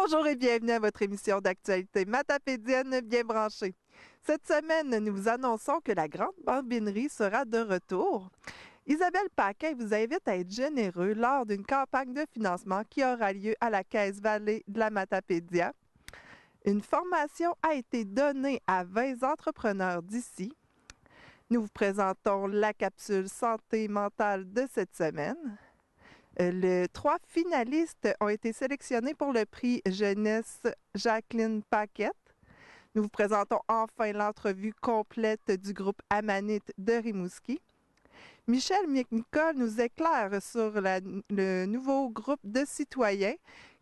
Bonjour et bienvenue à votre émission d'actualité matapédienne bien branchée. Cette semaine, nous vous annonçons que la Grande Bambinerie sera de retour. Isabelle Paquin vous invite à être généreux lors d'une campagne de financement qui aura lieu à la Caisse Vallée de la Matapédia. Une formation a été donnée à 20 entrepreneurs d'ici. Nous vous présentons la capsule santé mentale de cette semaine. Les 3 finalistes ont été sélectionnés pour le prix Jeunesse Jacqueline Paquette. Nous vous présentons enfin l'entrevue complète du groupe Amanite de Rimouski. Michel Mick-Nicole nous éclaire sur le nouveau groupe de citoyens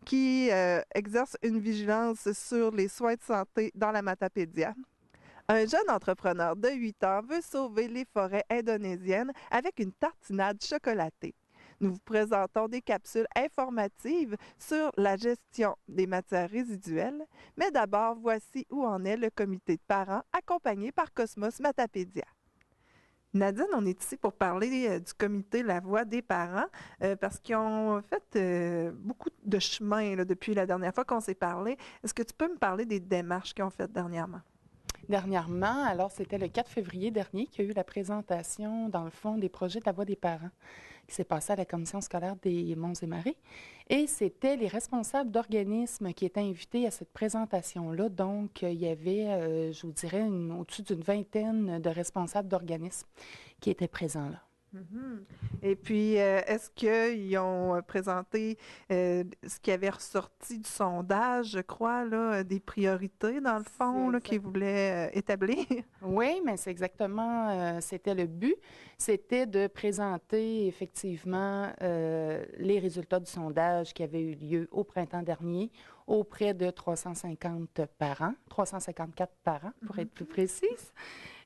qui exerce une vigilance sur les soins de santé dans la Matapédia. Un jeune entrepreneur de 8 ans veut sauver les forêts indonésiennes avec une tartinade chocolatée. Nous vous présentons des capsules informatives sur la gestion des matières résiduelles. Mais d'abord, voici où en est le comité de parents accompagné par Cosmos Matapédia. Nadine, on est ici pour parler du comité La Voix des parents parce qu'ils ont fait beaucoup de chemin là, depuis la dernière fois qu'on s'est parlé. Est-ce que tu peux me parler des démarches qu'ils ont faites dernièrement? Dernièrement, alors c'était le 4 février dernier qu'il y a eu la présentation, dans le fond, des projets de la Voix des parents qui s'est passée à la commission scolaire des Monts-et-Marais. Et c'était les responsables d'organismes qui étaient invités à cette présentation-là. Donc, il y avait, je vous dirais, au-dessus d'une vingtaine de responsables d'organismes qui étaient présents là. Mhm. Et puis, est-ce qu'ils ont présenté ce qui avait ressorti du sondage, je crois, là, des priorités, dans le fond, là, qu'ils voulaient établir? Oui, mais c'est exactement, c'était le but. C'était de présenter effectivement les résultats du sondage qui avait eu lieu au printemps dernier auprès de 350 parents, 354 parents pour être plus précise.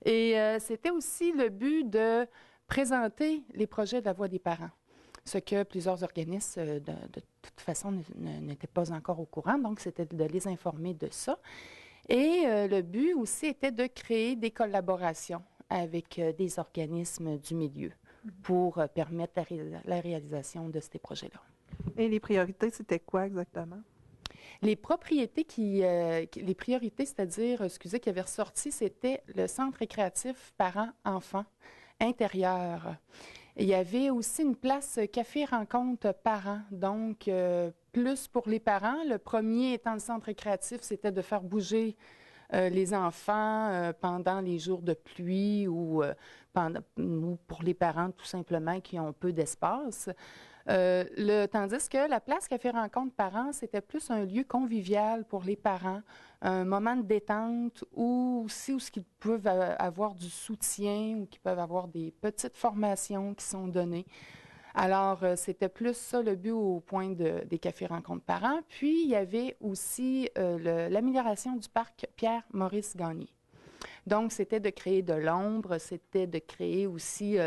Et c'était aussi le but de présenter les projets de la Voix des parents, ce que plusieurs organismes, de toute façon, n'étaient pas encore au courant. Donc, c'était de les informer de ça. Et le but aussi était de créer des collaborations avec des organismes du milieu pour permettre la réalisation de ces projets-là. Et les priorités, c'était quoi exactement? Les les priorités, c'est-à-dire, excusez, qui avaient ressorti, c'était le centre récréatif parents-enfants intérieur. Il y avait aussi une place café-rencontre parents, donc plus pour les parents. Le premier étant le centre récréatif, c'était de faire bouger les enfants pendant les jours de pluie ou pour les parents tout simplement qui ont peu d'espace. Tandis que la place Café Rencontre Parents, c'était plus un lieu convivial pour les parents, un moment de détente ou aussi où ils peuvent avoir du soutien ou qu'ils peuvent avoir des petites formations qui sont données. Alors, c'était plus ça le but au point des cafés rencontres parents. Puis, il y avait aussi l'amélioration du parc Pierre-Maurice Gagné. Donc, c'était de créer de l'ombre, c'était de créer aussi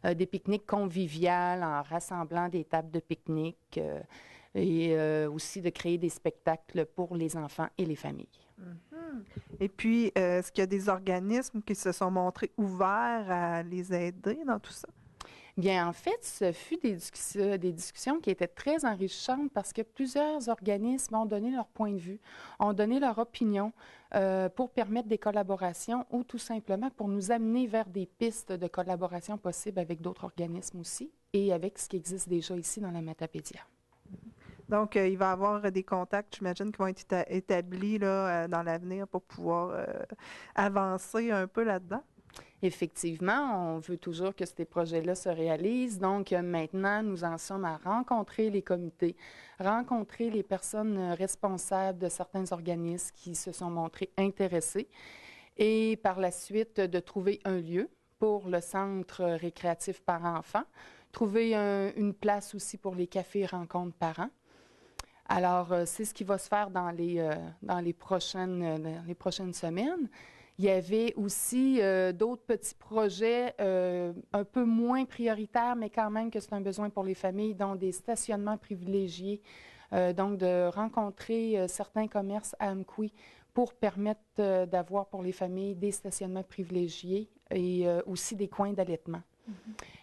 des pique-niques conviviales en rassemblant des tables de pique-nique et aussi de créer des spectacles pour les enfants et les familles. Mhm. Et puis, est-ce qu'il y a des organismes qui se sont montrés ouverts à les aider dans tout ça? Bien, en fait, ce fut des discussions qui étaient très enrichissantes parce que plusieurs organismes ont donné leur point de vue, ont donné leur opinion pour permettre des collaborations ou tout simplement pour nous amener vers des pistes de collaboration possibles avec d'autres organismes aussi et avec ce qui existe déjà ici dans la Matapédia. Donc, il va y avoir des contacts, j'imagine, qui vont être établis là, dans l'avenir pour pouvoir avancer un peu là-dedans. Effectivement, on veut toujours que ces projets-là se réalisent. Donc, maintenant, nous en sommes à rencontrer les comités, rencontrer les personnes responsables de certains organismes qui se sont montrés intéressés et par la suite de trouver un lieu pour le centre récréatif parents-enfants, trouver une place aussi pour les cafés rencontres parents. Alors, c'est ce qui va se faire dans les prochaines semaines. Il y avait aussi d'autres petits projets un peu moins prioritaires, mais quand même que c'est un besoin pour les familles, dont des stationnements privilégiés, donc de rencontrer certains commerces à Amqui pour permettre d'avoir pour les familles des stationnements privilégiés et aussi des coins d'allaitement.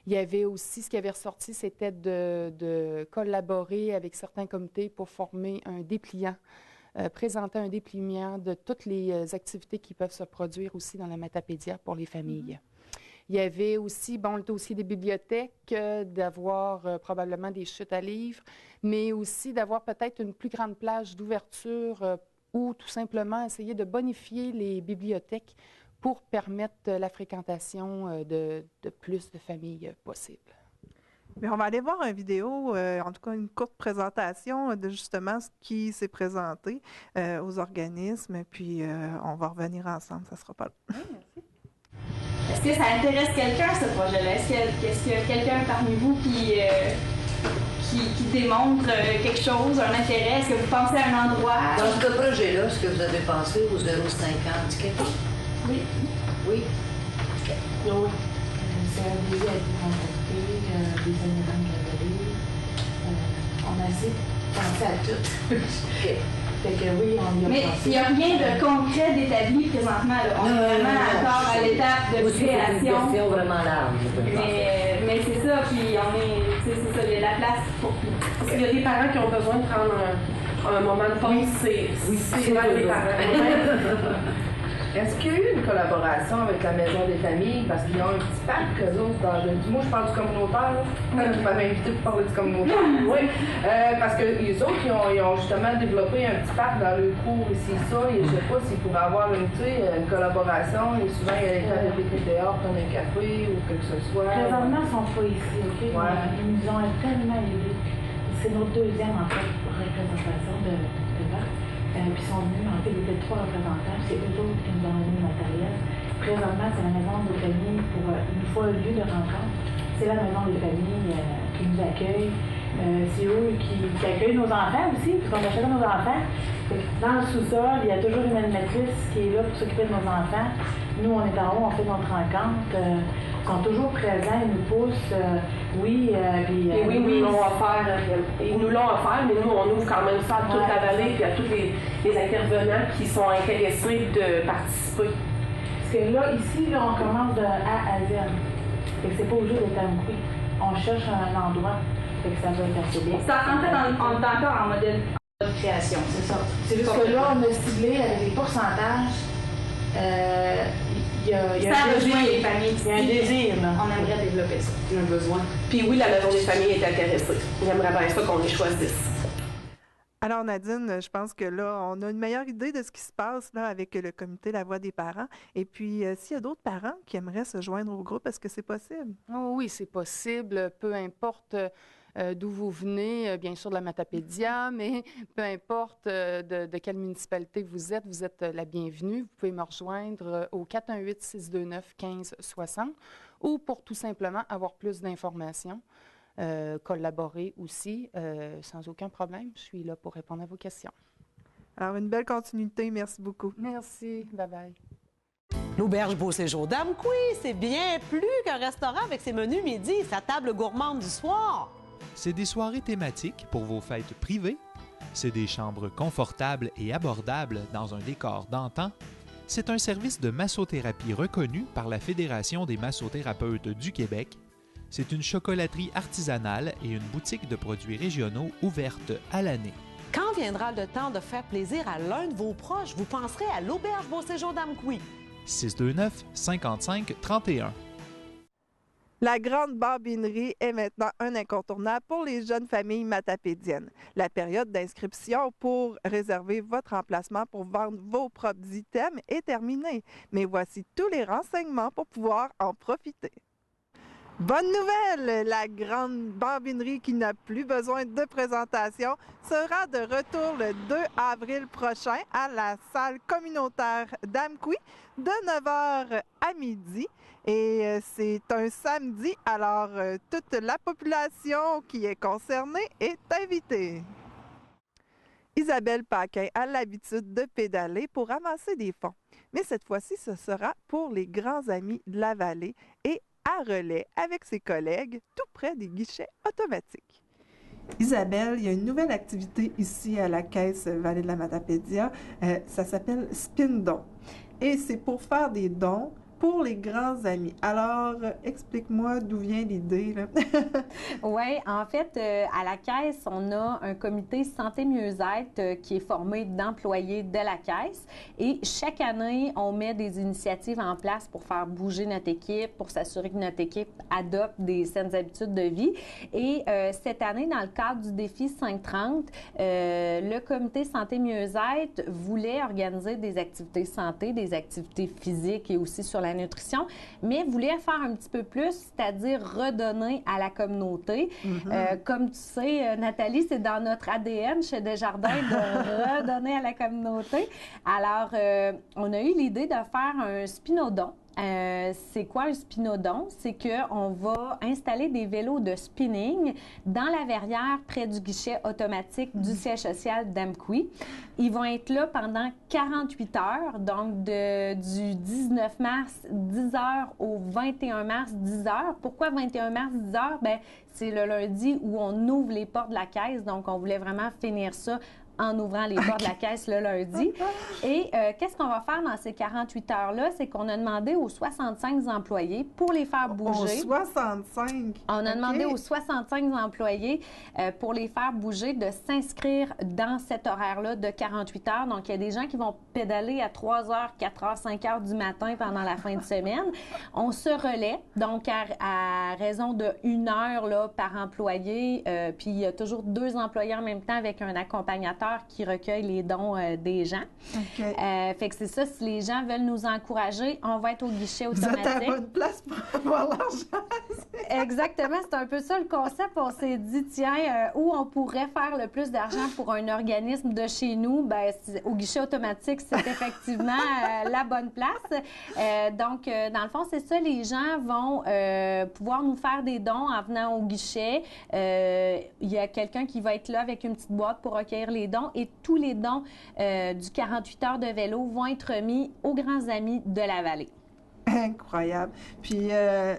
Il y avait aussi, ce qui avait ressorti, c'était de collaborer avec certains comités pour former un dépliant présenter un dépliant de toutes les activités qui peuvent se produire aussi dans la Matapédia pour les familles. Il y avait aussi, bon, le dossier des bibliothèques, d'avoir probablement des chutes à livres, mais aussi d'avoir peut-être une plus grande plage d'ouverture ou tout simplement essayer de bonifier les bibliothèques pour permettre la fréquentation de plus de familles possibles. Mais on va aller voir une vidéo, en tout cas une courte présentation de justement ce qui s'est présenté aux organismes, puis on va revenir ensemble, ça sera pas long. Oui, merci. Est-ce que ça intéresse quelqu'un, ce projet-là? Est-ce qu'il y a quelqu'un parmi vous qui démontre quelque chose, un intérêt? Est-ce que vous pensez à un endroit? Dans ce projet-là, est-ce que vous avez pensé aux 0,5 ans handicapés? Oui. Oui. Oui. C'est un désir à être contacté, des animaux de la vallée. On a assez pensé à tout. Fait que oui, on y a Mais pensé. il n'y a rien de concret d'établi présentement. Là. On est vraiment encore à l'étape de création. C'est une question vraiment large. Mais c'est ça, puis c'est ça, il y a de la place pour tout. Parce qu'il y a des parents qui ont besoin de prendre un moment de pause, c'est souvent les parents. Est-ce qu'il y a eu une collaboration avec la Maison des familles? Parce qu'ils ont un petit parc, eux autres, moi je parle du communautaire, tu m'avais invité pour parler du communautaire. Oui, parce que les autres, ils ont justement développé un petit parc dans le cours ici, ça, et je ne sais pas s'ils pourraient avoir une collaboration, et souvent il y a des tables de pique-nique dehors, comme un café ou quelque chose que ce soit. Présentement, ils ne sont pas ici, OK? Ouais. Ils nous ont tellement aidés. C'est notre deuxième, en fait, représentation de vote. Puis ils sont venus, en fait, il y avait 3 représentants, c'est eux autres qui nous ont donné le matériel. Présentement, c'est la maison des familles pour une fois le lieu de rencontre. C'est la maison des familles qui nous accueille. C'est eux qui accueillent nos enfants aussi, puis qu'on achète nos enfants. Dans le sous-sol, il y a toujours une animatrice qui est là pour s'occuper de nos enfants. Nous, on est en haut, on fait notre rencontre. Ils sont toujours présents, ils nous poussent. Oui, puis... Et oui, nous l'ont offert, ils nous l'ont offert, mais nous, on ouvre quand même ça à toute la vallée, puis à tous les intervenants qui sont intéressés de participer. Parce que là, ici, là, on commence de A à Z. Fait que c'est pas au jeu d'être à Mkoui. On cherche un endroit. Fait que ça va être assez bien. En fait, on est encore en modèle de création. C'est ça. C'est juste que là, on a ciblé avec des pourcentages. Il y a Ça rejoint les familles. Il y a un désir, là. On aimerait développer ça. Il y a un besoin. Puis oui, la Maison des familles est intéressée. J'aimerais bien ça qu'on les choisisse. Alors Nadine, je pense que là, on a une meilleure idée de ce qui se passe là avec le comité La Voix des parents. Et puis, s'il y a d'autres parents qui aimeraient se joindre au groupe, est-ce que c'est possible? Oh oui, c'est possible, peu importe d'où vous venez, bien sûr de la Matapédia, mais peu importe de quelle municipalité vous êtes la bienvenue. Vous pouvez me rejoindre au 418-629-1560 ou pour tout simplement avoir plus d'informations. Collaborer aussi, sans aucun problème. Je suis là pour répondre à vos questions. Alors, une belle continuité. Merci beaucoup. Merci. Bye-bye. L'auberge Beau Séjour d'Amqui, c'est bien plus qu'un restaurant avec ses menus midi et sa table gourmande du soir. C'est des soirées thématiques pour vos fêtes privées. C'est des chambres confortables et abordables dans un décor d'antan. C'est un service de massothérapie reconnu par la Fédération des massothérapeutes du Québec. C'est une chocolaterie artisanale et une boutique de produits régionaux ouverte à l'année. Quand viendra le temps de faire plaisir à l'un de vos proches, vous penserez à l'auberge Beau Séjour d'Amqui. 629-5531. La Grande Barbinerie est maintenant un incontournable pour les jeunes familles matapédiennes. La période d'inscription pour réserver votre emplacement pour vendre vos propres items est terminée. Mais voici tous les renseignements pour pouvoir en profiter. Bonne nouvelle! La Grande Barbinerie qui n'a plus besoin de présentation sera de retour le 2 avril prochain à la salle communautaire d'Amqui de 9h à midi. Et c'est un samedi, alors toute la population qui est concernée est invitée. Isabelle Paquin a l'habitude de pédaler pour ramasser des fonds. Mais cette fois-ci, ce sera pour les grands amis de la vallée et à relais avec ses collègues tout près des guichets automatiques. Isabelle, il y a une nouvelle activité ici à la Caisse Vallée de la Matapédia. Ça s'appelle Spin Don. Et c'est pour faire des dons pour les grands amis. Alors, explique-moi d'où vient l'idée, là. Oui, en fait, à la Caisse, on a un comité santé-mieux-être qui est formé d'employés de la Caisse. Et chaque année, on met des initiatives en place pour faire bouger notre équipe, pour s'assurer que notre équipe adopte des saines habitudes de vie. Et cette année, dans le cadre du défi 530, le comité santé-mieux-être voulait organiser des activités santé, des activités physiques et aussi sur la nutrition, mais voulait faire un petit peu plus, c'est-à-dire redonner à la communauté. Comme tu sais, Nathalie, c'est dans notre ADN chez Desjardins de redonner à la communauté. Alors, on a eu l'idée de faire un spinodon. C'est quoi un spinodon? C'est qu'on va installer des vélos de spinning dans la verrière près du guichet automatique du siège social d'Amqui. Ils vont être là pendant 48 heures, donc du 19 mars 10 h au 21 mars 10 h. Pourquoi 21 mars 10 h? Bien, c'est le lundi où on ouvre les portes de la Caisse, donc on voulait vraiment finir ça en ouvrant les portes de la Caisse le lundi. Et qu'est-ce qu'on va faire dans ces 48 heures-là? C'est qu'on a demandé aux 65 employés pour les faire bouger. 65? On a demandé aux 65 employés pour les faire bouger de s'inscrire dans cet horaire-là de 48 heures. Donc, il y a des gens qui vont pédaler à 3 heures, 4 heures, 5 heures du matin pendant la fin de semaine. On se relaie, donc à raison de 1 heure là, par employé. Puis, il y a toujours 2 employés en même temps avec un accompagnateur qui recueille les dons des gens. Fait que c'est ça, si les gens veulent nous encourager, on va être au guichet automatique. Vous êtes à la bonne place pour avoir l'argent. Exactement, c'est un peu ça le concept. On s'est dit, tiens, où on pourrait faire le plus d'argent pour un organisme de chez nous? Bien, au guichet automatique, c'est effectivement la bonne place. Donc, dans le fond, c'est ça, les gens vont pouvoir nous faire des dons en venant au guichet. Il y a quelqu'un qui va être là avec une petite boîte pour recueillir les dons et tous les dons du 48 heures de vélo vont être remis aux grands amis de la vallée. Incroyable. Puis,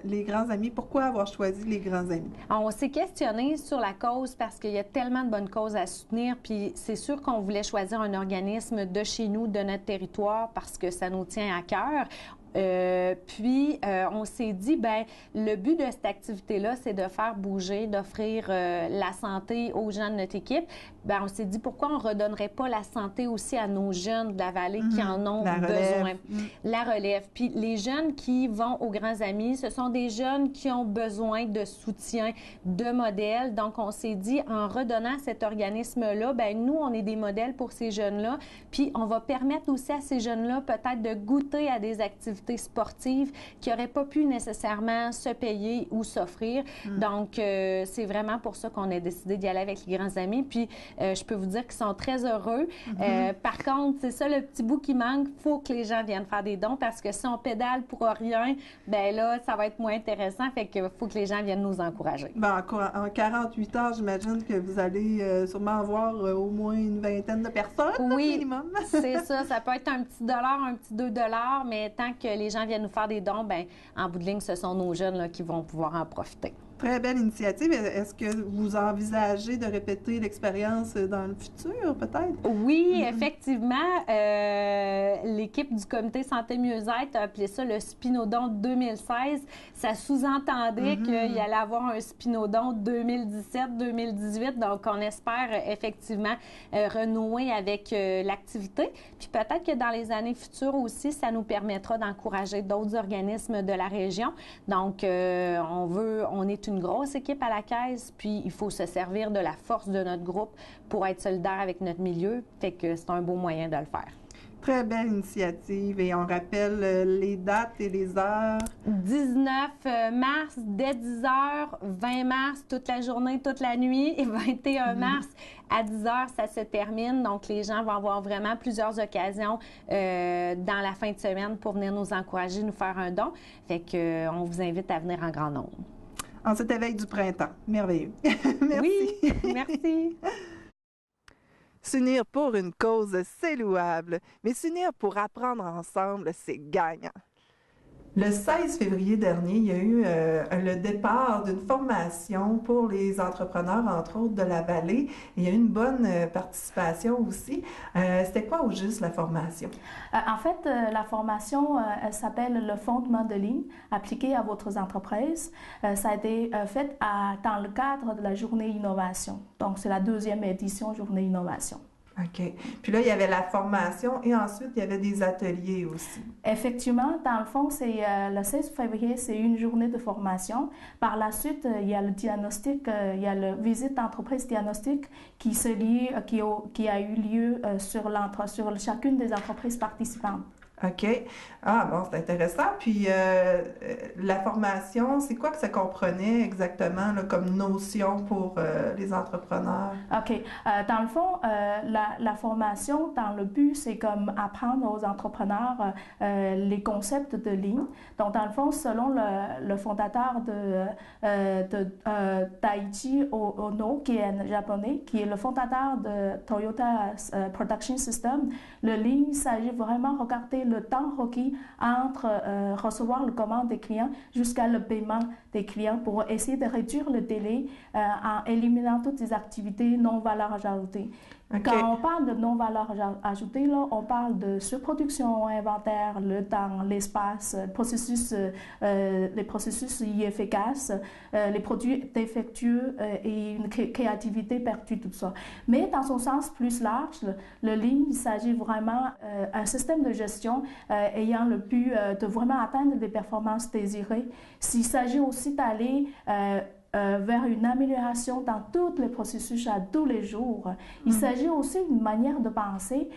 les grands amis, pourquoi avoir choisi les grands amis? On s'est questionné sur la cause parce qu'il y a tellement de bonnes causes à soutenir. Puis, c'est sûr qu'on voulait choisir un organisme de chez nous, de notre territoire, parce que ça nous tient à cœur. On s'est dit, ben le but de cette activité-là, c'est de faire bouger, d'offrir la santé aux gens de notre équipe. Ben on s'est dit, pourquoi on ne redonnerait pas la santé aussi à nos jeunes de la vallée qui en ont besoin? La relève. Puis les jeunes qui vont aux grands amis, ce sont des jeunes qui ont besoin de soutien, de modèles. Donc, on s'est dit, en redonnant cet organisme-là, ben nous, on est des modèles pour ces jeunes-là. Puis, on va permettre aussi à ces jeunes-là peut-être de goûter à des activités sportives qui n'auraient pas pu nécessairement se payer ou s'offrir. Donc, c'est vraiment pour ça qu'on a décidé d'y aller avec les grands amis. Puis, je peux vous dire qu'ils sont très heureux. Par contre, c'est ça le petit bout qui manque. Il faut que les gens viennent faire des dons parce que si on pédale pour rien, ben là, ça va être moins intéressant. Fait qu'il faut que les gens viennent nous encourager. Ben, en 48 heures, j'imagine que vous allez sûrement avoir au moins une vingtaine de personnes, minimum. C'est ça. Ça peut être un petit dollar, un petit 2 $, mais tant que les gens viennent nous faire des dons, ben en bout de ligne, ce sont nos jeunes là, qui vont pouvoir en profiter. Très belle initiative. Est-ce que vous envisagez de répéter l'expérience dans le futur, peut-être? Oui, effectivement. L'équipe du comité santé-mieux-être a appelé ça le Spinodon 2016. Ça sous-entendait qu'il y allait avoir un Spinodon 2017-2018. Donc, on espère effectivement renouer avec l'activité. Puis peut-être que dans les années futures aussi, ça nous permettra d'encourager d'autres organismes de la région. Donc, on est une grosse équipe à la Caisse, puis il faut se servir de la force de notre groupe pour être solidaire avec notre milieu. Fait que c'est un beau moyen de le faire. Très belle initiative. Et on rappelle les dates et les heures. 19 mars, dès 10 h, 20 mars, toute la journée, toute la nuit, et 21 mars, à 10 h, ça se termine. Donc, les gens vont avoir vraiment plusieurs occasions dans la fin de semaine pour venir nous encourager, nous faire un don. Fait que on vous invite à venir en grand nombre. En cet éveil du printemps. Merveilleux. Merci. Oui, merci. S'unir pour une cause, c'est louable, mais s'unir pour apprendre ensemble, c'est gagnant. Le 16 février dernier, il y a eu le départ d'une formation pour les entrepreneurs, entre autres, de la vallée. Il y a eu une bonne participation aussi. C'était quoi au juste la formation? En fait, la formation, elle s'appelle le fondement de ligne appliqué à votre entreprise. Ça a été fait dans le cadre de la journée innovation. Donc, c'est la 2e édition journée innovation. OK. Puis là, il y avait la formation et ensuite, il y avait des ateliers aussi. Effectivement, dans le fond, c'est le 16 février, c'est une journée de formation. Par la suite, il y a le diagnostic, il y a la visite d'entreprise diagnostic qui a eu lieu sur chacune des entreprises participantes. OK. Ah, bon, c'est intéressant. Puis, la formation, c'est quoi que ça comprenait exactement là, comme notion pour les entrepreneurs? OK. Dans le fond, la formation, dans le but, c'est comme apprendre aux entrepreneurs les concepts de ligne. Donc, dans le fond, selon le fondateur de Taiichi Ohno, qui est un japonais, qui est le fondateur de Toyota Production System, le ligne, il s'agit vraiment de regarder le temps requis entre recevoir la commande des clients jusqu'à le paiement des clients pour essayer de réduire le délai en éliminant toutes les activités non valeur ajoutée. Okay. Quand on parle de non-valeur ajoutée, là, on parle de surproduction, inventaire, le temps, l'espace, les processus inefficaces, les produits défectueux et une créativité perdue, tout ça. Mais dans son sens plus large, le Lean, il s'agit vraiment d'un système de gestion ayant le but de vraiment atteindre des performances désirées. Il s'agit aussi d'aller vers une amélioration dans tous les processus à tous les jours. Il s'agit aussi d'une manière de penser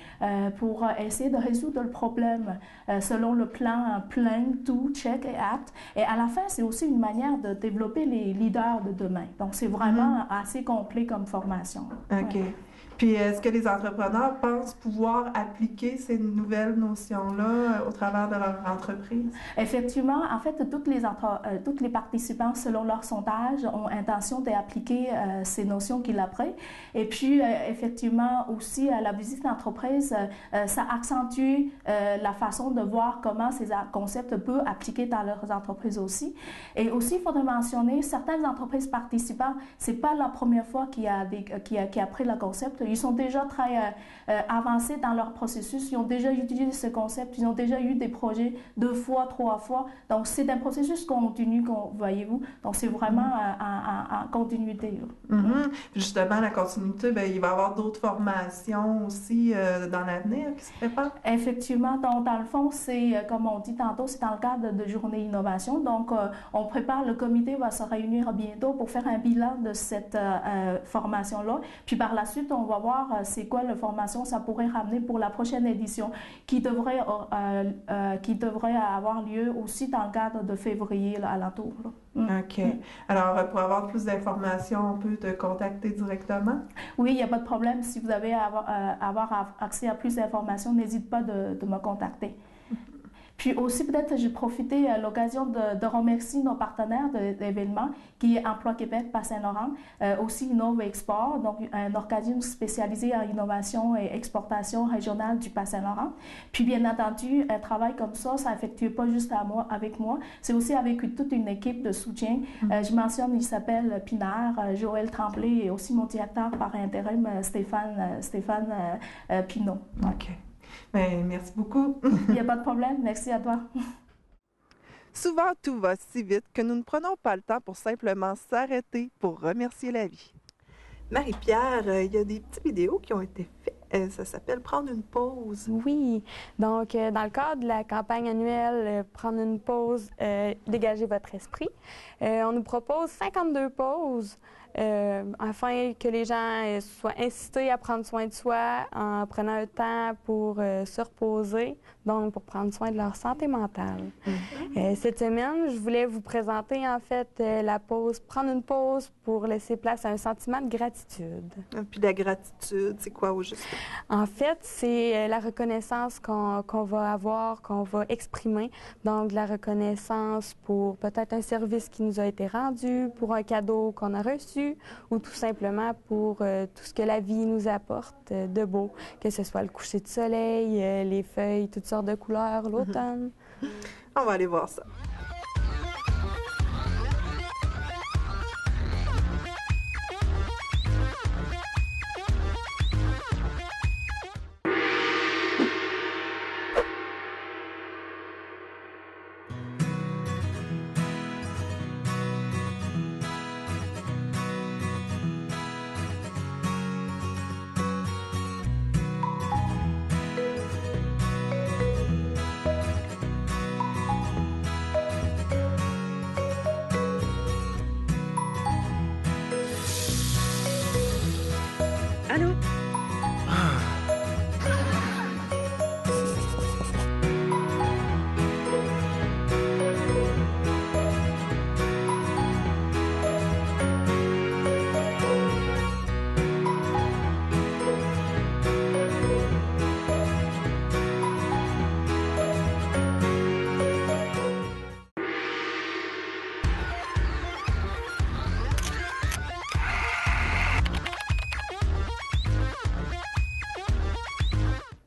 pour essayer de résoudre le problème selon le plan plan, do, check et act. Et à la fin, c'est aussi une manière de développer les leaders de demain. Donc, c'est vraiment assez complet comme formation. OK. Ouais. Puis, est-ce que les entrepreneurs pensent pouvoir appliquer ces nouvelles notions-là au travers de leur entreprise? Effectivement, en fait, tous les participants, selon leur sondage, ont intention d'appliquer ces notions qu'ils apprennent. Et puis, effectivement, aussi, à la visite d'entreprise, ça accentue la façon de voir comment ces concepts peuvent appliquer dans leurs entreprises aussi. Et aussi, il faudrait mentionner, certaines entreprises participantes, c'est pas la première fois qu'ils apprennent le concept. Ils sont déjà très avancés dans leur processus. Ils ont déjà utilisé ce concept. Ils ont déjà eu des projets 2 fois, 3 fois. Donc, c'est un processus continu, voyez-vous. Donc, c'est vraiment en continuité. Justement, la continuité, bien, il va y avoir d'autres formations aussi dans l'avenir qui se préparent? Effectivement. Donc, dans le fond, c'est, comme on dit tantôt, c'est dans le cadre de Journée Innovation. Donc, on prépare, le comité va se réunir bientôt pour faire un bilan de cette formation-là. Puis, par la suite, on va voir c'est quoi la formation ça pourrait ramener pour la prochaine édition qui devrait avoir lieu aussi dans le cadre de février là, alentour. OK. Alors, pour avoir plus d'informations, on peut te contacter directement? Oui, il n'y a pas de problème. Si vous avez avoir accès à plus d'informations, n'hésite pas de me contacter. Puis aussi, peut-être, j'ai profité à l'occasion de remercier nos partenaires de l'événement, qui est Emploi Québec par Saint-Laurent, aussi Innove Export, donc un organisme spécialisé en innovation et exportation régionale du Bas-Saint-Laurent. Puis, bien entendu, un travail comme ça n'effectue pas juste avec moi, c'est aussi avec toute une équipe de soutien. Je mentionne, il s'appelle Pinard, Joël Tremblay et aussi mon directeur par intérim, Stéphane Pinault. OK. Bien, merci beaucoup. Il n'y a pas de problème. Merci à toi. Souvent, tout va si vite que nous ne prenons pas le temps pour simplement s'arrêter pour remercier la vie. Marie-Pierre, il y a des petites vidéos qui ont été faites. Ça s'appelle « Prendre une pause ». Oui. Donc, dans le cadre de la campagne annuelle « Prendre une pause, dégagez votre esprit », on nous propose 52 pauses afin que les gens soient incités à prendre soin de soi en prenant un temps pour se reposer, donc pour prendre soin de leur santé mentale. Cette semaine, je voulais vous présenter en fait la pause, prendre une pause pour laisser place à un sentiment de gratitude. Puis la gratitude, c'est quoi au juste? En fait, c'est la reconnaissance qu'on va avoir, qu'on va exprimer. Donc, la reconnaissance pour peut-être un service qui nous a été rendu, pour un cadeau qu'on a reçu, ou tout simplement pour tout ce que la vie nous apporte de beau, que ce soit le coucher de soleil, les feuilles, toutes sortes de couleurs, l'automne. On va aller voir ça. Allô?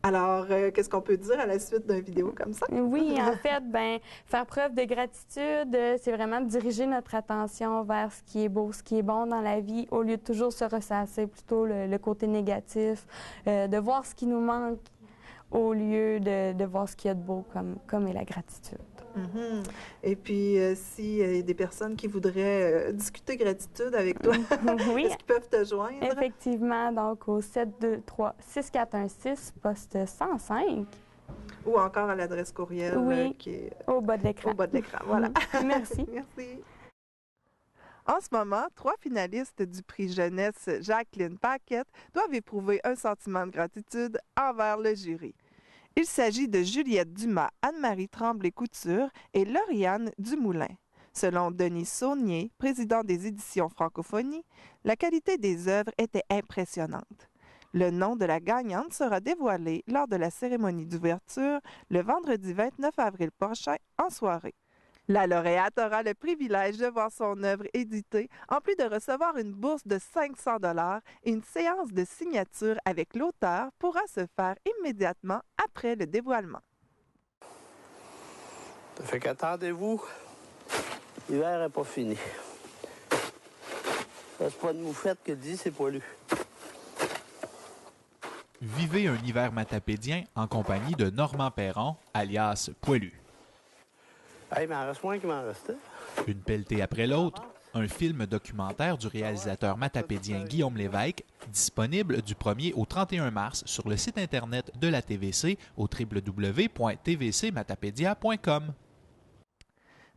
Alors, qu'est-ce qu'on peut dire à la suite d'une vidéo comme ça? Oui, en fait, ben, faire preuve de gratitude, c'est vraiment de diriger notre attention vers ce qui est beau, ce qui est bon dans la vie, au lieu de toujours se ressasser plutôt le côté négatif, de voir ce qui nous manque au lieu de voir ce qu'il y a de beau comme est la gratitude. Mhm. Et puis, s'il y a des personnes qui voudraient discuter gratitude avec toi, Oui. est-ce qu'ils peuvent te joindre? Effectivement, donc au 723-6416, poste 105. Ou encore à l'adresse courriel Oui, qui est au bas de l'écran. au bas de l'écran. Voilà. Merci. Merci. En ce moment, 3 finalistes du prix jeunesse Jacqueline Paquette doivent éprouver un sentiment de gratitude envers le jury. Il s'agit de Juliette Dumas, Anne-Marie Tremblay-Couture et Lauriane Dumoulin. Selon Denis Saunier, président des éditions Francophonie, la qualité des œuvres était impressionnante. Le nom de la gagnante sera dévoilé lors de la cérémonie d'ouverture le vendredi 29 avril prochain en soirée. La lauréate aura le privilège de voir son œuvre éditée, en plus de recevoir une bourse de 500 $ et une séance de signature avec l'auteur pourra se faire immédiatement après le dévoilement. Ça fait qu'attendez-vous, l'hiver n'est pas fini. Ça, c'est pas une moufette que dit, c'est poilu. Vivez un hiver matapédien en compagnie de Normand Perron, alias Poilu. Hey, il m'en reste moins qu'il m'en restait. Une pelletée après l'autre, un film documentaire du réalisateur matapédien Guillaume Lévesque, disponible du 1er au 31 mars sur le site Internet de la TVC au www.tvcmatapédia.com.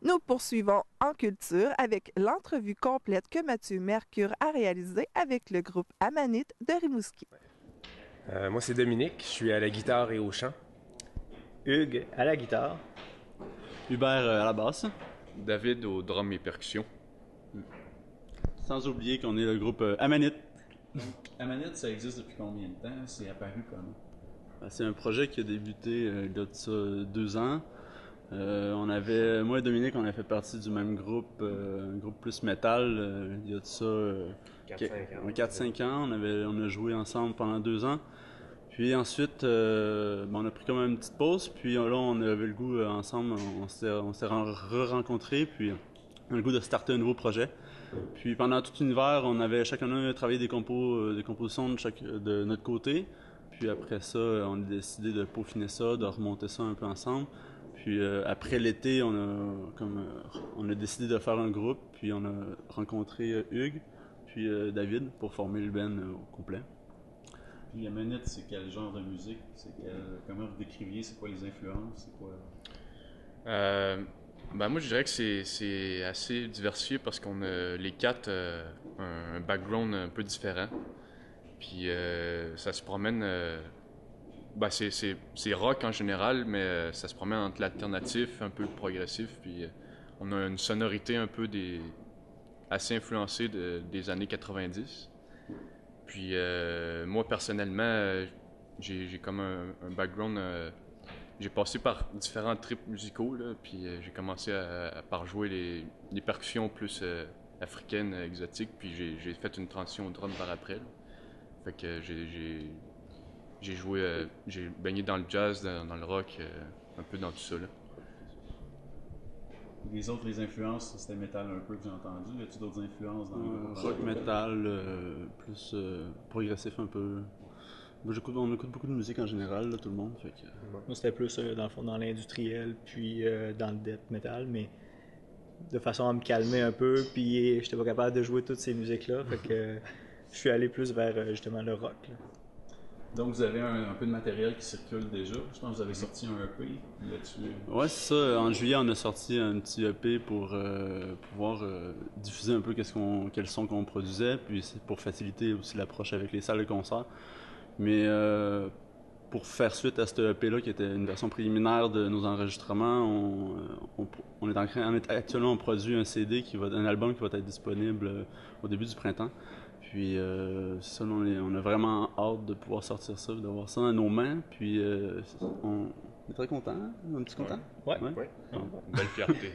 Nous poursuivons en culture avec l'entrevue complète que Mathieu Mercure a réalisée avec le groupe Amanite de Rimouski. Moi, c'est Dominique. Je suis à la guitare et au chant. Hugues à la guitare. Hubert à la basse. David au drum et percussion. Sans oublier qu'on est le groupe Amanite. Amanite, ça existe depuis combien de temps? C'est apparu comme? C'est un projet qui a débuté il y a de ça 2 ans. Moi et Dominique, on a fait partie du même groupe, un groupe plus métal, il y a de ça 4-5 ans. On a joué ensemble pendant 2 ans. Puis ensuite, on a pris comme une petite pause, puis là, on avait le goût ensemble, on s'est re-rencontrés, puis on a le goût de starter un nouveau projet. Puis pendant tout l'hiver, on avait chacun travaillé des compositions de notre côté. Puis après ça, on a décidé de peaufiner ça, de remonter ça un peu ensemble. Puis après l'été, on a décidé de faire un groupe, puis on a rencontré Hugues, puis David pour former le band au complet. Puis Amanite, c'est quel genre de musique? Comment vous décriviez? C'est quoi les influences? C'est quoi? Moi, je dirais que c'est assez diversifié parce qu'on a les 4 un background un peu différent. Puis ça se promène... c'est rock en général, mais ça se promène entre l'alternatif, un peu le progressif. Puis on a une sonorité un peu assez influencée des années 90. Puis moi, personnellement, j'ai comme un background... j'ai passé par différents trips musicaux, là, puis j'ai commencé par jouer les percussions plus africaines, exotiques, puis j'ai fait une transition au drum par après. Là. Fait que j'ai baigné dans le jazz, dans le rock, un peu dans tout ça. Là. Les influences, c'était métal un peu que j'ai entendu. Y a-t-il d'autres influences dans le rock, métal, plus progressif un peu. On écoute beaucoup de musique en général, là, tout le monde. Fait que... Moi, c'était plus dans le fond dans l'industriel, puis dans le death metal, mais de façon à me calmer un peu, puis j'étais pas capable de jouer toutes ces musiques-là, fait que je suis allé plus vers justement le rock. Là. Donc vous avez un peu de matériel qui circule déjà. Je pense que vous avez sorti un EP là-dessus. Ouais, c'est ça. En juillet, on a sorti un petit EP pour pouvoir diffuser un peu quels sons qu'on produisait, puis c'est pour faciliter aussi l'approche avec les salles de concert. Mais pour faire suite à ce EP-là, qui était une version préliminaire de nos enregistrements, actuellement on produit un album qui va être disponible au début du printemps. Puis ça, on a vraiment hâte de pouvoir sortir ça, d'avoir ça dans nos mains. Puis on est très contents, un petit content. Ouais. Belle fierté.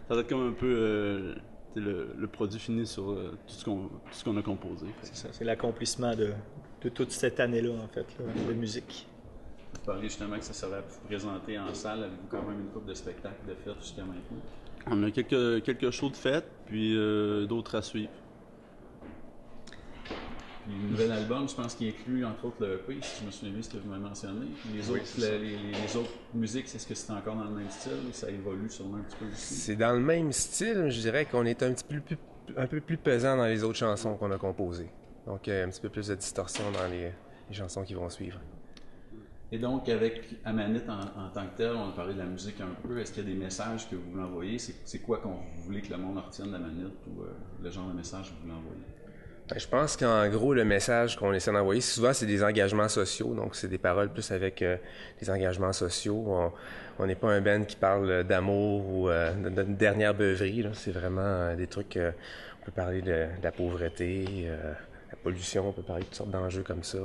Ça va être comme un peu le produit fini sur tout ce qu'on a composé. C'est ça, c'est l'accomplissement de toute cette année-là, en fait, là, de musique. Vous parliez justement que ça serait à vous présenter en salle. Avez-vous quand même une couple de spectacles de fête jusqu'à maintenant? On a quelques shows de fête, puis d'autres à suivre. Puis le nouvel album, je pense qu'il inclut entre autres le EP, si je me souviens bien ce que vous m'avez mentionné. Les autres musiques, est-ce que c'est encore dans le même style ou ça évolue sûrement un petit peu aussi? C'est dans le même style, je dirais qu'on est un peu plus pesant dans les autres chansons qu'on a composées. Donc, un petit peu plus de distorsion dans les chansons qui vont suivre. Et donc, avec Amanit en tant que tel, on a parlé de la musique un peu. Est-ce qu'il y a des messages que vous voulez envoyer? C'est quoi qu'on voulait que le monde retienne d'Amanit ou le genre de message que vous voulez envoyer? Ben, je pense qu'en gros, le message qu'on essaie d'envoyer, souvent, c'est des engagements sociaux. Donc, c'est des paroles plus avec des engagements sociaux. On n'est pas un band qui parle d'amour ou de dernière beuverie. Là. C'est vraiment des trucs... on peut parler de la pauvreté, la pollution, on peut parler de toutes sortes d'enjeux comme ça.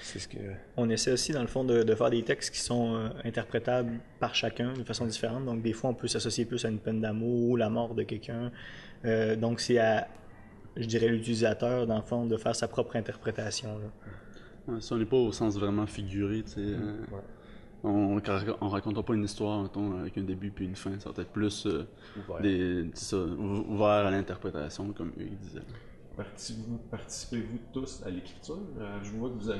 C'est ce que... On essaie aussi, dans le fond, de faire des textes qui sont interprétables par chacun de façon différente. Donc, des fois, on peut s'associer plus à une peine d'amour ou la mort de quelqu'un. Donc, c'est à, je dirais, l'utilisateur, dans le fond, de faire sa propre interprétation. Là. Ouais, ça, on n'est pas au sens vraiment figuré, tu sais. On racontera pas une histoire, mettons, avec un début puis une fin. Ça va être plus ouvert à l'interprétation, comme eux ils disaient. Participez-vous tous à l'écriture? Je vois que vous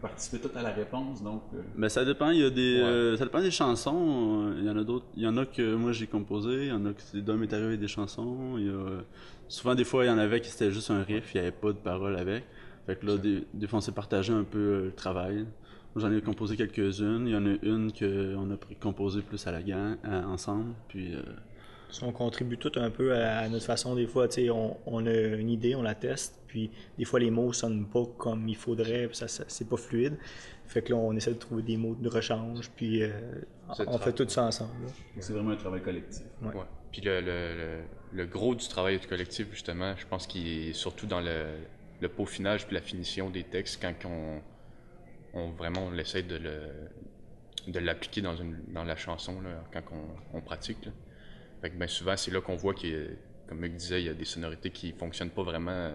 participez tous à la réponse, donc... Mais ça dépend, ça dépend des chansons. Il y en a d'autres, il y en a que moi j'ai composé, il y en a que Dom est arrivé avec des chansons. Souvent, des fois, il y en avait qui c'était juste un riff, il n'y avait pas de paroles avec. Fait que là, des fois, on s'est partagé un peu le travail. J'en ai composé quelques-unes. Il y en a une qu'on a composé plus à la gang, ensemble, puis... On contribue tout un peu à notre façon. Des fois, on a une idée, on la teste, puis des fois, les mots sonnent pas comme il faudrait, puis c'est pas fluide. Fait que là, on essaie de trouver des mots de rechange, puis on fait tout ça ensemble. C'est vraiment un travail collectif. Ouais. Puis le gros du travail collectif, justement, je pense qu'il est surtout dans le peaufinage puis la finition des textes, quand on essaie de l'appliquer dans la chanson, là, quand on pratique. Là. Fait que bien souvent, c'est là qu'on voit comme Mick disait, il y a des sonorités qui ne fonctionnent pas vraiment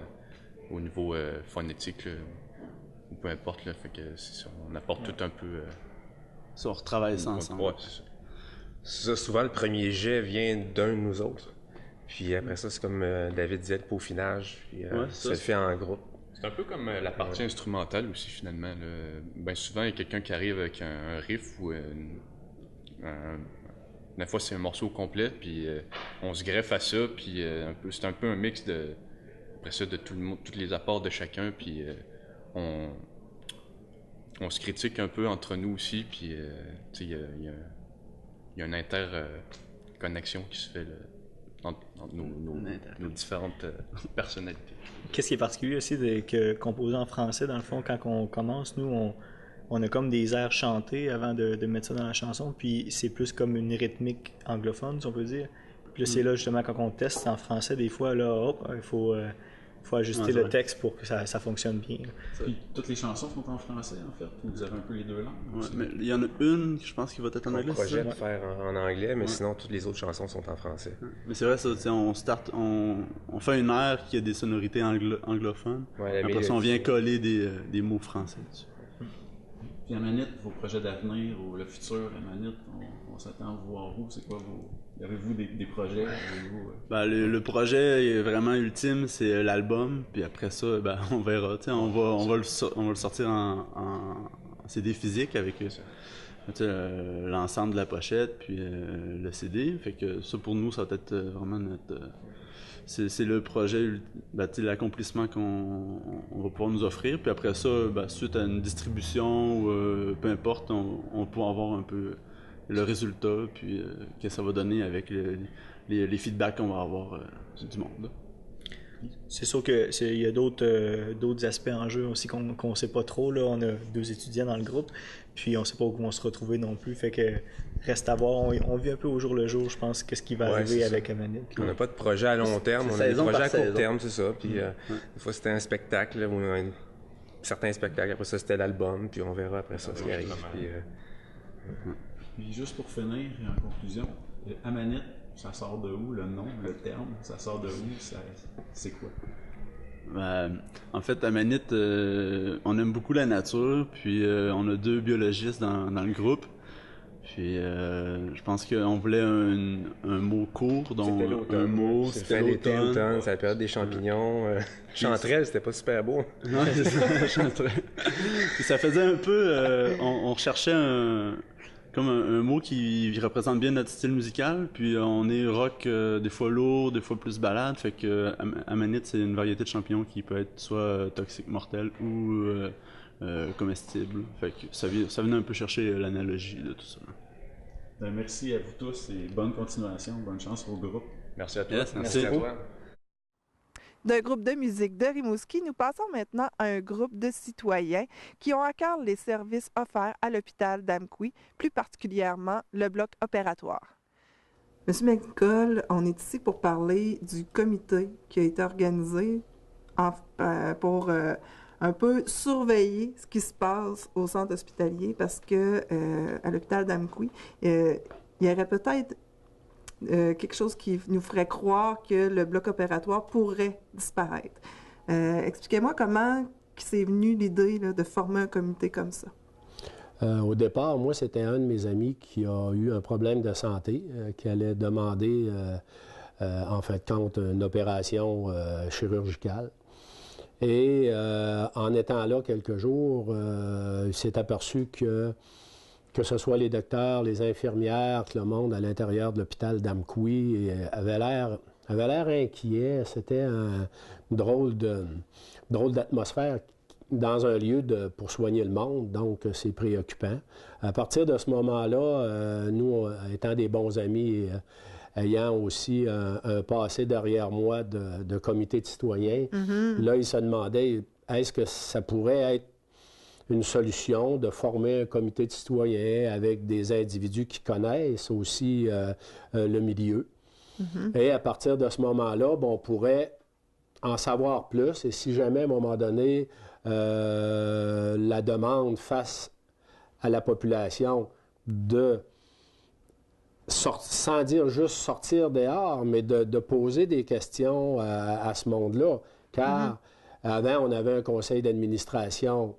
au niveau phonétique, là, ou peu importe. Là, fait que on apporte tout un peu... Ça, on retravaille ça ensemble. Ouais, c'est ça. Ça, souvent, le premier jet vient d'un de nous autres. Puis après ça, c'est comme David disait, le peaufinage. Puis ça le fait en groupe. C'est un peu comme la partie instrumentale aussi, finalement. Bien souvent, il y a quelqu'un qui arrive avec un riff ou des fois, c'est un morceau complet, puis on se greffe à ça, puis c'est un peu un mix après ça, de tous les apports de chacun, puis on se critique un peu entre nous aussi, puis il y a une interconnexion qui se fait entre nos différentes personnalités. Qu'est-ce qui est particulier aussi que composer en français, dans le fond, quand on commence, nous, on a comme des airs chantés avant de mettre ça dans la chanson, puis c'est plus comme une rythmique anglophone, si on peut dire. Puis là, c'est là, justement, quand on teste en français, des fois, là, hop, il faut ajuster le texte pour que ça fonctionne bien. Puis toutes les chansons sont en français, en fait. Vous avez un peu les deux langues. Ouais, mais il y en a une, je pense, qui va être en anglais. On projette de faire en anglais, mais sinon, toutes les autres chansons sont en français. Mais c'est vrai, ça, on fait une aire qui a des sonorités anglophones. Après ça, on vient coller des mots français dessus. Puis Amanit, vos projets d'avenir ou le futur Amanit, on s'attend à vous voir où? C'est quoi vos... Avez-vous des projets? Ben, le projet vraiment ultime, c'est l'album. Puis après ça, ben, on verra. On va le sortir en CD physique avec l'ensemble de la pochette, puis le CD. Fait que ça, pour nous, ça va être vraiment notre... c'est le projet, l'accomplissement qu'on va pouvoir nous offrir. Puis après ça, suite à une distribution ou peu importe, on peut avoir un peu le résultat, puis que ça va donner avec les feedbacks qu'on va avoir du monde. C'est sûr qu'il y a d'autres aspects en jeu aussi qu'on ne sait pas trop. Là. On a 2 étudiants dans le groupe, puis on ne sait pas où on va se retrouver non plus. Fait que reste à voir. On vit un peu au jour le jour, je pense, qu'est-ce qui va arriver avec Amanit. On n'a pas de projet à long terme, on a des projets à court terme, c'est ça. Puis des fois, c'était un spectacle, ou certains spectacles. Après ça, c'était l'album, puis on verra après ça ce qui arrive. Puis juste pour finir, en conclusion, Amanit, ça sort de où, le nom, le terme? Ça sort de où? C'est quoi? En fait, Amanit, on aime beaucoup la nature, puis on a 2 biologistes dans le groupe. Puis je pense qu'on voulait un mot court, donc un mot, c'était l'automne. C'est la période des champignons. Chanterelle, c'était pas super beau. Non, c'est ça, chanterelle. Puis ça faisait un peu... on recherchait comme un mot qui représente bien notre style musical, puis on est rock des fois lourd, des fois plus balade, fait que Amanit, c'est une variété de champignons qui peut être soit toxique mortel ou comestible. Fait que ça venait un peu chercher l'analogie de tout ça. Merci à vous tous et bonne continuation, bonne chance au groupe. Merci à toi. Yes, merci à toi. D'un groupe de musique de Rimouski, nous passons maintenant à un groupe de citoyens qui ont à cœur les services offerts à l'hôpital d'Amqui, plus particulièrement le bloc opératoire. Monsieur McCall, on est ici pour parler du comité qui a été organisé pour un peu surveiller ce qui se passe au centre hospitalier parce que à l'hôpital d'Amqui, il y aurait peut-être quelque chose qui nous ferait croire que le bloc opératoire pourrait disparaître. Expliquez-moi comment c'est venu l'idée de former un comité comme ça. Au départ, moi, c'était un de mes amis qui a eu un problème de santé, qui allait demander, en fin de compte, une opération chirurgicale. Et en étant là quelques jours, il s'est aperçu que ce soit les docteurs, les infirmières, que le monde à l'intérieur de l'hôpital d'Amqui avait l'air inquiet. C'était un drôle d'atmosphère dans un lieu pour soigner le monde, donc c'est préoccupant. À partir de ce moment-là, nous, étant des bons amis, ayant aussi un passé derrière moi de comité de citoyens, là, il se demandait, est-ce que ça pourrait être une solution de former un comité de citoyens avec des individus qui connaissent aussi le milieu. Et à partir de ce moment-là, on pourrait en savoir plus. Et si jamais, à un moment donné, la demande face à la population sans dire juste sortir dehors, mais de poser des questions à ce monde-là. Car avant, on avait un conseil d'administration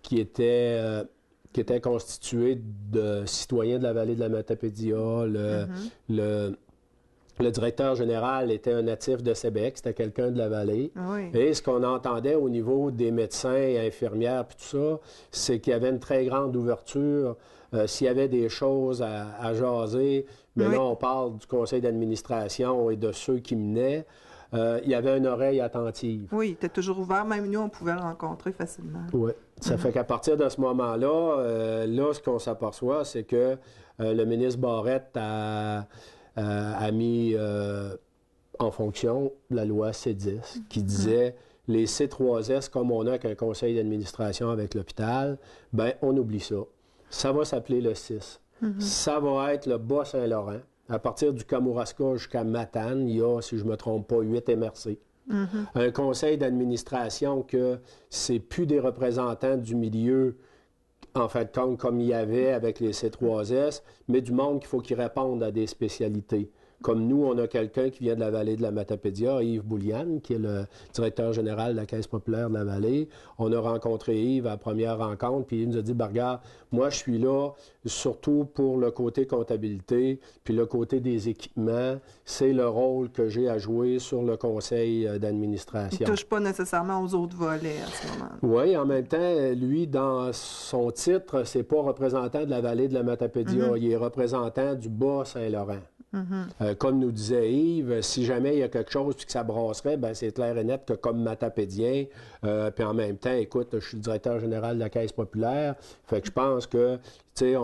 qui était constitué de citoyens de la vallée de la Matapédia. Le directeur général était un natif de Sébec, c'était quelqu'un de la vallée. Et ce qu'on entendait au niveau des médecins et infirmières, puis tout ça, c'est qu'il y avait une très grande ouverture. S'il y avait des choses à jaser, mais là, on parle du conseil d'administration et de ceux qui menaient. Il y avait une oreille attentive. Oui, il était toujours ouvert. Même nous, on pouvait le rencontrer facilement. Oui. Ça fait qu'à partir de ce moment-là, ce qu'on s'aperçoit, c'est que le ministre Barrette a mis en fonction la loi C10 qui disait les C3S, comme on a avec un conseil d'administration avec l'hôpital, ben on oublie ça. Ça va s'appeler le 6. Ça va être le Bas-Saint-Laurent. À partir du Kamouraska jusqu'à Matane, il y a, si je ne me trompe pas, 8 MRC. Un conseil d'administration que c'est plus des représentants du milieu, en fait, comme il y avait avec les C3S, mais du monde qu'il faut qu'ils répondent à des spécialités. Comme nous, on a quelqu'un qui vient de la vallée de la Matapédia, Yves Bouliane, qui est le directeur général de la Caisse populaire de la vallée. On a rencontré Yves à la première rencontre, puis il nous a dit, regarde, moi, je suis là surtout pour le côté comptabilité, puis le côté des équipements. C'est le rôle que j'ai à jouer sur le conseil d'administration. Il ne touche pas nécessairement aux autres volets à ce moment-là. Oui, en même temps, lui, dans son titre, c'est pas représentant de la vallée de la Matapédia, il est représentant du Bas-Saint-Laurent. Comme nous disait Yves, si jamais il y a quelque chose puis que ça brasserait, ben c'est clair et net que comme matapédien, puis en même temps, écoute, je suis le directeur général de la Caisse populaire, fait que je pense que, tu sais,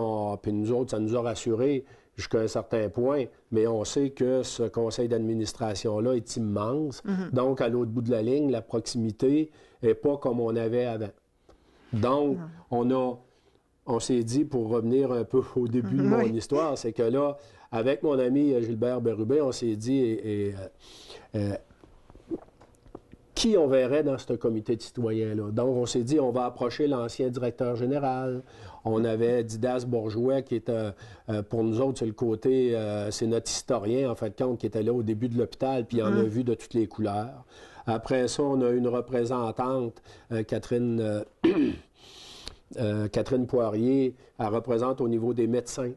puis nous autres, ça nous a rassurés jusqu'à un certain point, mais on sait que ce conseil d'administration-là est immense. Donc, à l'autre bout de la ligne, la proximité n'est pas comme on avait avant. Donc, on s'est dit, pour revenir un peu au début de mon histoire, c'est que là, avec mon ami Gilbert Bérubé, on s'est dit qui on verrait dans ce comité de citoyens-là. Donc, on s'est dit, on va approcher l'ancien directeur général. On avait Didas Bourgeois, qui était, pour nous autres, c'est le côté, c'est notre historien, en fait, qui était là au début de l'hôpital, puis il en a vu de toutes les couleurs. Après ça, on a une représentante, Catherine Poirier, elle représente au niveau des médecins.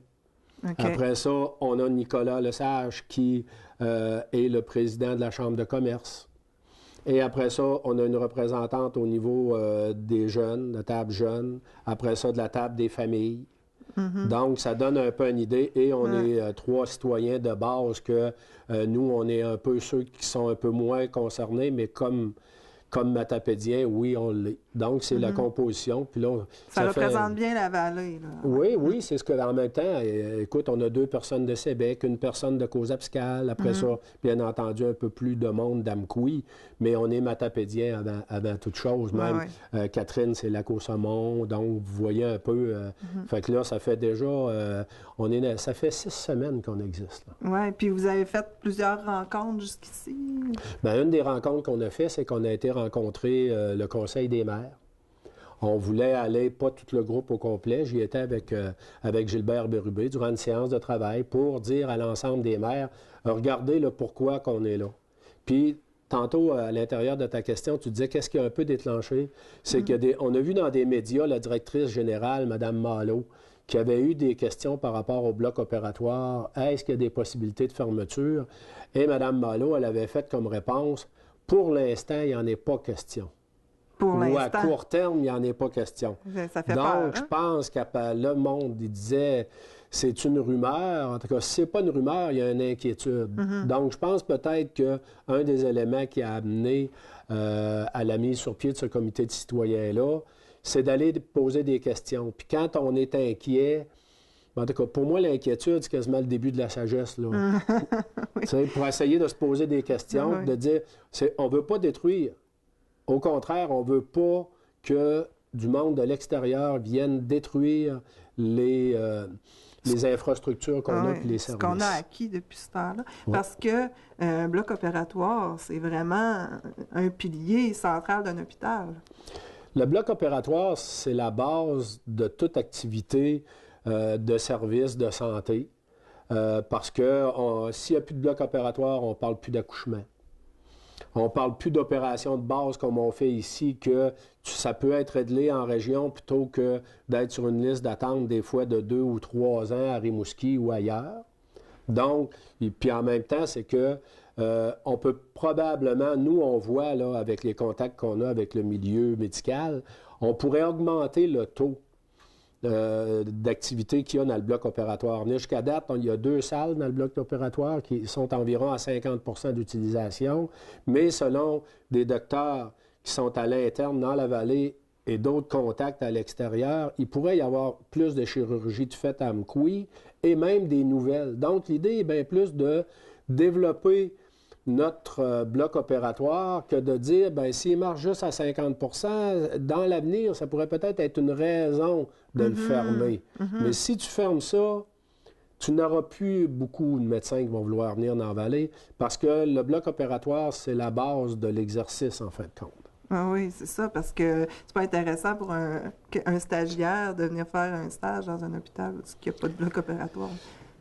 Okay. Après ça, on a Nicolas Lesage qui est le président de la Chambre de commerce. Et après ça, on a une représentante au niveau des jeunes, de la table jeune. Après ça, de la table des familles. Donc, ça donne un peu une idée. Et on est 3 citoyens de base que nous, on est un peu ceux qui sont un peu moins concernés, mais comme matapédien, oui, on l'est. Donc, c'est la composition. Puis là, ça représente bien la vallée. Là. Oui, c'est ce que, en même temps, écoute, on a 2 personnes de Sébec, une personne de Cozapscal. Après ça, bien entendu, un peu plus de monde d'Amkoui. Mais on est matapédien avant toute chose. Même Catherine, c'est Lac-au-Saumon. Donc, vous voyez un peu. Fait que là, ça fait déjà. Ça fait 6 semaines qu'on existe. Oui, puis vous avez fait plusieurs rencontres jusqu'ici. Bien, une des rencontres qu'on a fait, c'est qu'on a été rencontrer le Conseil des maires. On voulait aller, pas tout le groupe au complet, j'y étais avec Gilbert Bérubé durant une séance de travail pour dire à l'ensemble des maires, regardez le pourquoi qu'on est là. Puis, tantôt, à l'intérieur de ta question, tu disais qu'est-ce qui a un peu déclenché? C'est qu'on a vu dans des médias la directrice générale, Mme Malo, qui avait eu des questions par rapport au bloc opératoire. Est-ce qu'il y a des possibilités de fermeture? Et Mme Malo, elle avait fait comme réponse, pour l'instant, il n'y en est pas question. Ou à court terme, il n'y en est pas question. Ça fait Donc, peur, hein? je pense que le monde, il disait, c'est une rumeur. En tout cas, si ce n'est pas une rumeur, il y a une inquiétude. Donc, je pense peut-être qu'un des éléments qui a amené à la mise sur pied de ce comité de citoyens-là, c'est d'aller poser des questions. Puis quand on est inquiet, en tout cas, pour moi, l'inquiétude, c'est quasiment le début de la sagesse. Là. Pour essayer de se poser des questions, de dire, on ne veut pas détruire. Au contraire, on ne veut pas que du monde de l'extérieur vienne détruire les infrastructures qu'on a et les services. Ce qu'on a acquis depuis ce temps-là. Parce que un bloc opératoire, c'est vraiment un pilier central d'un hôpital. Le bloc opératoire, c'est la base de toute activité de service de santé. Parce que s'il n'y a plus de bloc opératoire, on ne parle plus d'accouchement. On ne parle plus d'opérations de base comme on fait ici, que ça peut être réglé en région plutôt que d'être sur une liste d'attente des fois de 2 ou 3 ans à Rimouski ou ailleurs. Donc, et puis en même temps, c'est que on peut probablement, nous on voit là, avec les contacts qu'on a avec le milieu médical, on pourrait augmenter le taux d'activité qu'il y a dans le bloc opératoire. Jusqu'à date, il y a 2 salles dans le bloc opératoire qui sont environ à 50 d'utilisation, mais selon des docteurs qui sont à l'interne dans la vallée et d'autres contacts à l'extérieur, il pourrait y avoir plus de chirurgie de fait à Amkoui et même des nouvelles. Donc, l'idée est bien plus de développer notre bloc opératoire que de dire, bien, s'il marche juste à 50 dans l'avenir, ça pourrait peut-être être une raison de le fermer. Mais si tu fermes ça, tu n'auras plus beaucoup de médecins qui vont vouloir venir dans la vallée parce que le bloc opératoire, c'est la base de l'exercice, en fin de compte. Ah oui, c'est ça, parce que c'est pas intéressant pour un stagiaire de venir faire un stage dans un hôpital parce qu'il n'y a pas de bloc opératoire.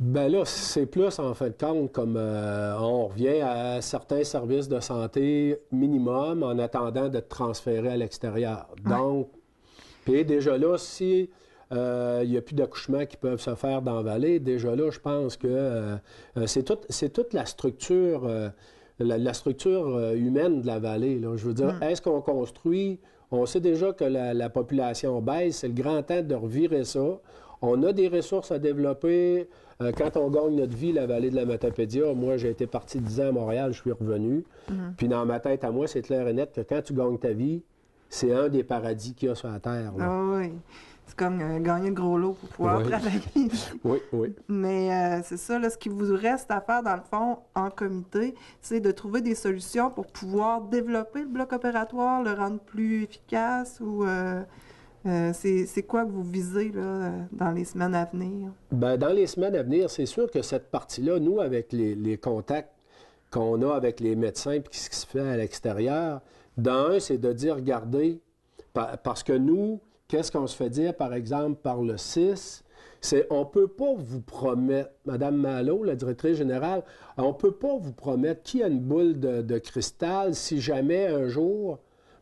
Ben là, c'est plus, en fin de compte, comme on revient à certains services de santé minimum en attendant d'être transféré à l'extérieur. Donc, puis déjà là, si il n'y a plus d'accouchements qui peuvent se faire dans la vallée, déjà là, je pense que c'est toute la structure, la structure humaine de la vallée. Là. Je veux dire, est-ce qu'on construit... On sait déjà que la population baisse, c'est le grand temps de revirer ça. On a des ressources à développer. Quand on gagne notre vie, la vallée de la Matapédia, moi, j'ai été parti 10 ans à Montréal, je suis revenu. Puis dans ma tête à moi, c'est clair et net que quand tu gagnes ta vie, c'est un des paradis qu'il y a sur la Terre. Là. Ah oui. C'est comme gagner le gros lot pour pouvoir travailler. Oui. Mais c'est ça, là, ce qui vous reste à faire, dans le fond, en comité, c'est de trouver des solutions pour pouvoir développer le bloc opératoire, le rendre plus efficace ou... c'est quoi que vous visez là, dans les semaines à venir? Bien, dans les semaines à venir, c'est sûr que cette partie-là, nous, avec les contacts qu'on a avec les médecins et ce qui se fait à l'extérieur, d'un, c'est de dire, regardez, parce que nous, qu'est-ce qu'on se fait dire, par exemple, par le 6, c'est on ne peut pas vous promettre, Mme Malo, la directrice générale, on ne peut pas vous promettre qui a une boule de cristal si jamais un jour,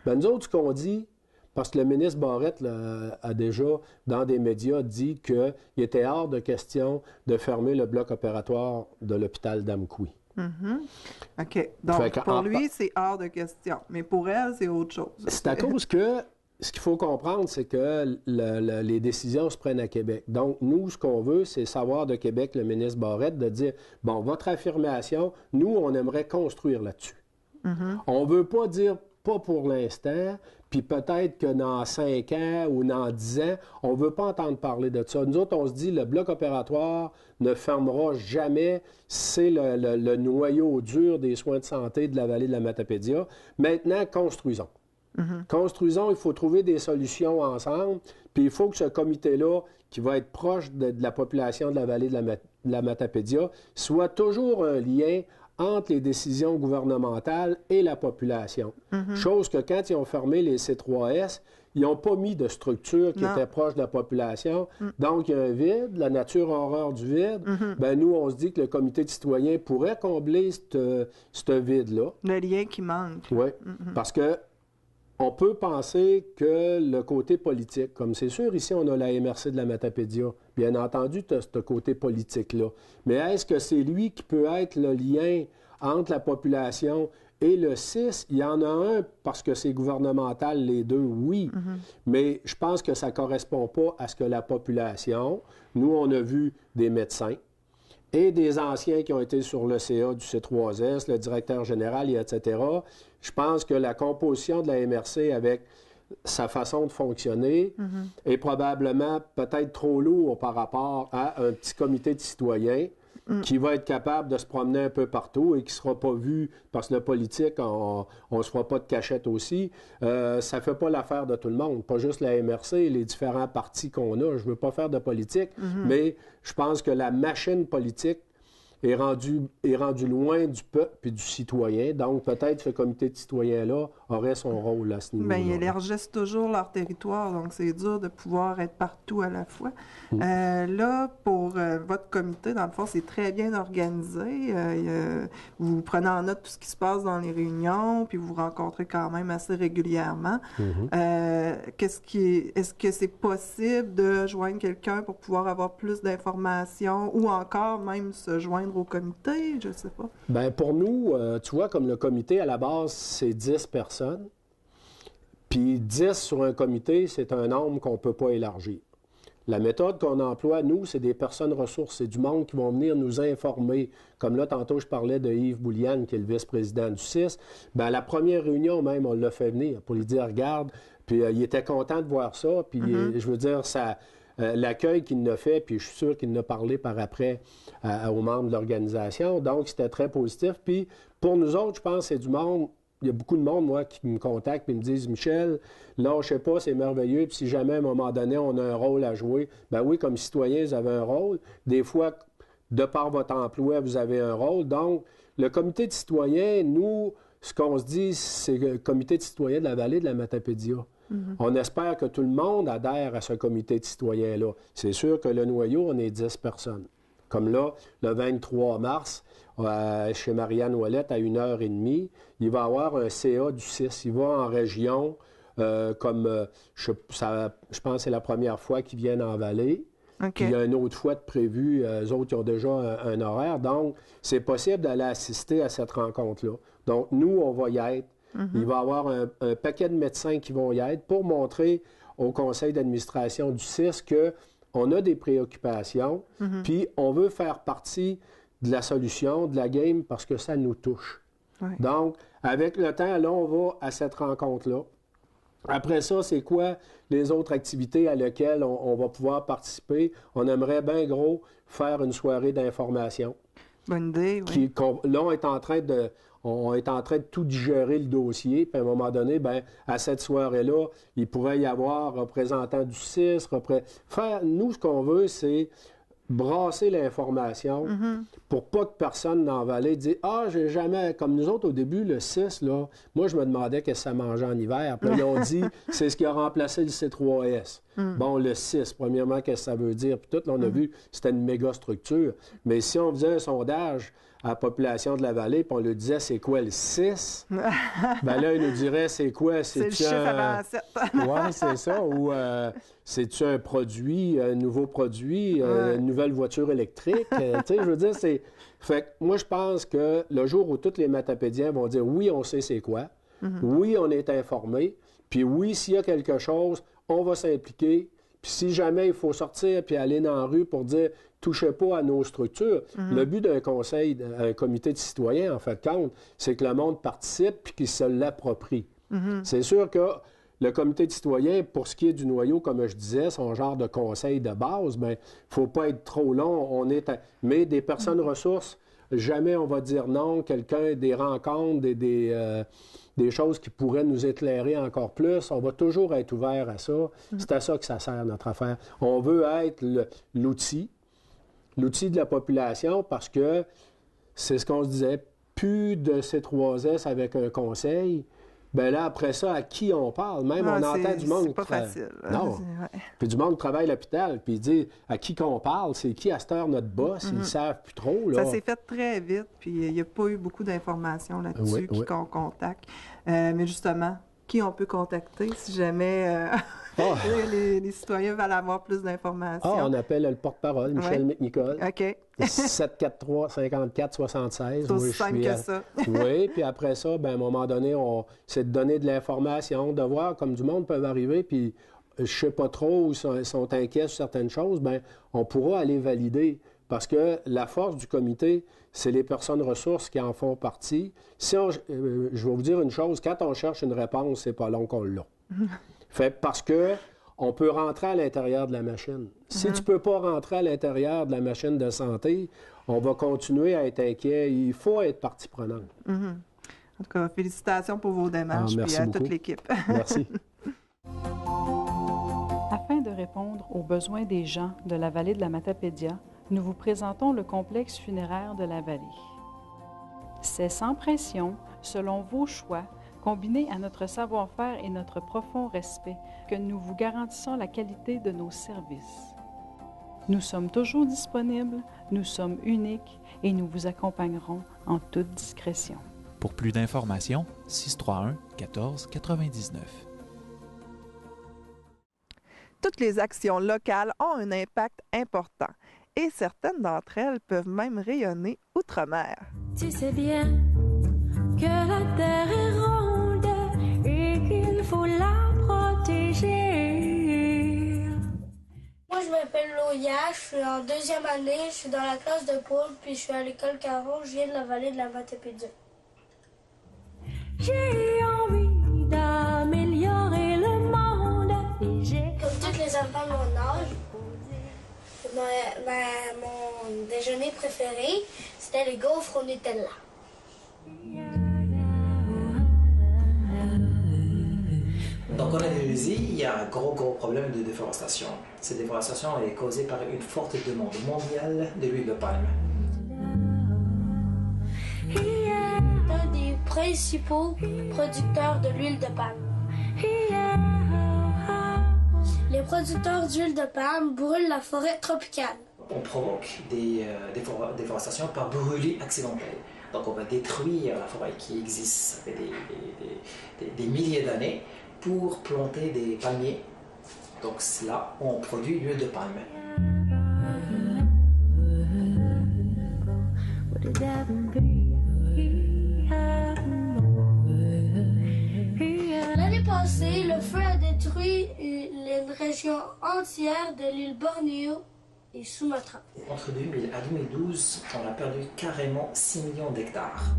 bien, nous autres, ce qu'on dit, parce que le ministre Barrette là, a déjà, dans des médias, dit qu'il était hors de question de fermer le bloc opératoire de l'hôpital d'Amqui. OK. Donc, pour lui, c'est hors de question. Mais pour elle, c'est autre chose. C'est à cause que, ce qu'il faut comprendre, c'est que les décisions se prennent à Québec. Donc, nous, ce qu'on veut, c'est savoir de Québec, le ministre Barrette, de dire, bon, votre affirmation, nous, on aimerait construire là-dessus. On ne veut pas dire, pas pour l'instant, puis peut-être que dans 5 ans ou dans 10 ans, on ne veut pas entendre parler de ça. Nous autres, on se dit, le bloc opératoire ne fermera jamais. C'est le noyau dur des soins de santé de la vallée de la Matapédia. Maintenant, construisons. Construisons, il faut trouver des solutions ensemble, puis il faut que ce comité-là, qui va être proche de la population de la vallée de la Matapédia, soit toujours un lien entre les décisions gouvernementales et la population. Chose que quand ils ont fermé les C3S, ils n'ont pas mis de structure qui était proche de la population. Donc, il y a un vide, la nature a horreur du vide. Ben, nous, on se dit que le comité de citoyens pourrait combler ce vide-là. Le lien qui manque. Oui, parce que on peut penser que le côté politique, comme c'est sûr, ici, on a la MRC de la Matapédia. Bien entendu, tu as ce côté politique-là. Mais est-ce que c'est lui qui peut être le lien entre la population et le 6? Il y en a un parce que c'est gouvernemental, les deux, oui. Mais je pense que ça ne correspond pas à ce que la population... Nous, on a vu des médecins et des anciens qui ont été sur le CA du C3S, le directeur général, etc. Je pense que la composition de la MRC avec sa façon de fonctionner est probablement peut-être trop lourd par rapport à un petit comité de citoyens qui va être capable de se promener un peu partout et qui ne sera pas vu, parce que le politique, on ne se fera pas de cachette aussi. Ça ne fait pas l'affaire de tout le monde, pas juste la MRC, les différents partis qu'on a. Je ne veux pas faire de politique, mais je pense que la machine politique est rendu loin du peuple et du citoyen. Donc, peut-être ce comité de citoyens-là aurait son rôle à ce niveau-là. Bien, ils élargissent toujours leur territoire, donc c'est dur de pouvoir être partout à la fois. Là, pour votre comité, dans le fond, c'est très bien organisé. Vous prenez en note tout ce qui se passe dans les réunions, puis vous vous rencontrez quand même assez régulièrement. Est-ce que c'est possible de joindre quelqu'un pour pouvoir avoir plus d'informations ou encore même se joindre au comité? Je ne sais pas. Bien, pour nous, tu vois, comme le comité, à la base, c'est 10 personnes. Puis 10 sur un comité, c'est un nombre qu'on ne peut pas élargir. La méthode qu'on emploie, nous, c'est des personnes ressources. C'est du monde qui vont venir nous informer. Comme là, tantôt, je parlais de Yves Bouliane, qui est le vice-président du CIS. Bien, à la première réunion, même, on l'a fait venir pour lui dire, regarde. Puis il était content de voir ça. Puis je veux dire, ça... l'accueil qu'il nous a fait, puis je suis sûr qu'il nous a parlé par après aux membres de l'organisation. Donc, c'était très positif. Puis, pour nous autres, je pense que c'est du monde... Il y a beaucoup de monde, moi, qui me contactent et me disent « Michel, lâchez pas, c'est merveilleux. Puis si jamais, à un moment donné, on a un rôle à jouer, ben oui, comme citoyens, vous avez un rôle. Des fois, de par votre emploi, vous avez un rôle. Donc, le comité de citoyens, nous, ce qu'on se dit, c'est le comité de citoyens de la vallée de la Matapédia. On espère que tout le monde adhère à ce comité de citoyens-là. C'est sûr que le noyau, on est 10 personnes. Comme là, le 23 mars, chez Marianne Ouellette, à 1h30, il va y avoir un CA du 6. Il va en région, je pense que c'est la première fois qu'ils viennent en Vallée. OK. Puis il y a une autre fois de prévu, eux autres, ils ont déjà un horaire. Donc, c'est possible d'aller assister à cette rencontre-là. Donc, nous, on va y être. Il va y avoir un paquet de médecins qui vont y être pour montrer au conseil d'administration du CIS qu'on a des préoccupations, puis on veut faire partie de la solution, de la game, parce que ça nous touche. Oui. Donc, avec le temps, là, on va à cette rencontre-là. Après ça, c'est quoi les autres activités à lesquelles on va pouvoir participer? On aimerait bien gros faire une soirée d'information. Bonne idée, oui. Là, on est en train de tout digérer le dossier, puis à un moment donné, bien, à cette soirée-là, il pourrait y avoir représentant du CIS, nous, ce qu'on veut, c'est brasser l'information pour pas que personne dans la vallée dise « Ah, j'ai jamais... » Comme nous autres, au début, le 6, là, moi, je me demandais qu'est-ce que ça mangeait en hiver. Puis là, ils ont dit « C'est ce qui a remplacé le C3S. Bon, le 6, premièrement, qu'est-ce que ça veut dire? Puis tout, là, on a vu, c'était une méga structure. Mais si on faisait un sondage à la population de la vallée, puis on lui disait « C'est quoi le 6? » Bien là, il nous dirait « C'est quoi? C'est le chiffre avant 7. Oui, c'est ça. Ou c'est-tu un produit, un nouveau produit, une nouvelle voiture électrique? Tu sais, je veux dire, c'est... Fait que moi, je pense que le jour où tous les matapédiens vont dire « Oui, on sait c'est quoi. Oui, on est informé. Puis oui, s'il y a quelque chose, on va s'impliquer. Puis si jamais il faut sortir puis aller dans la rue pour dire « Touchez pas à nos structures », le but d'un conseil, un comité de citoyens, en fait, compte, c'est que le monde participe puis qu'il se l'approprie. C'est sûr que le comité de citoyens, pour ce qui est du noyau, comme je disais, son genre de conseil de base, bien, il ne faut pas être trop long. Mais des personnes ressources, jamais on va dire non. Quelqu'un, des rencontres, des choses qui pourraient nous éclairer encore plus, on va toujours être ouvert à ça. C'est à ça que ça sert, notre affaire. On veut être l'outil de la population, parce que c'est ce qu'on se disait, plus de C3S avec un conseil. Bien là, après ça, à qui on parle? Même on entend du monde... C'est pas facile. Non. Puis du monde qui travaille à l'hôpital, puis il dit à qui qu'on parle, c'est qui à cette heure notre boss, ils ne savent plus trop. Là. Ça s'est fait très vite, puis il n'y a pas eu beaucoup d'informations là-dessus, qui qu'on contacte. Mais justement, qui on peut contacter si jamais les citoyens veulent avoir plus d'informations? On appelle le porte-parole, Michel McNicol. OK. 743-54-76. C'est aussi simple que ça. Oui, puis après ça, ben, à un moment donné, c'est de donner de l'information, de voir comme du monde peut arriver, puis je ne sais pas trop, ils sont inquiets sur certaines choses, bien, on pourra aller valider. Parce que la force du comité, c'est les personnes ressources qui en font partie. Je vais vous dire une chose, quand on cherche une réponse, c'est pas long qu'on l'a. Parce que on peut rentrer à l'intérieur de la machine. Si tu ne peux pas rentrer à l'intérieur de la machine de santé, on va continuer à être inquiet. Il faut être partie prenante. En tout cas, félicitations pour vos démarches et à toute l'équipe. Merci. Afin de répondre aux besoins des gens de la vallée de la Matapédia, nous vous présentons le complexe funéraire de la vallée. C'est sans pression, selon vos choix, combiné à notre savoir-faire et notre profond respect, que nous vous garantissons la qualité de nos services. Nous sommes toujours disponibles, nous sommes uniques et nous vous accompagnerons en toute discrétion. Pour plus d'informations, 631-1499. Toutes les actions locales ont un impact important et certaines d'entre elles peuvent même rayonner outre-mer. Tu sais bien que la terre est ronde et qu'il faut la protéger. Moi, je m'appelle Loya, je suis en 2e année, je suis dans la classe de Paul, puis je suis à l'école Caron, je viens de la vallée de la Matapédia. J'ai envie d'améliorer le monde et j'ai... Comme tous les enfants de mon âge, mon déjeuner préféré, c'était les gaufres au Nutella. Donc, en Indonésie, il y a un gros problème de déforestation. Cette déforestation est causée par une forte demande mondiale de l'huile de palme. Un des principaux producteurs de l'huile de palme. Les producteurs d'huile de palme brûlent la forêt tropicale. on provoque des déforestations par brûlis accidentels. Donc on va détruire la forêt qui existe, ça fait des milliers d'années, pour planter des palmiers. Donc là, on produit l'huile de palme. L'année passée, le feu a détruit une région entière de l'île Bornéo et Sumatra. Entre 2000 à 2012, on a perdu carrément 6 millions d'hectares.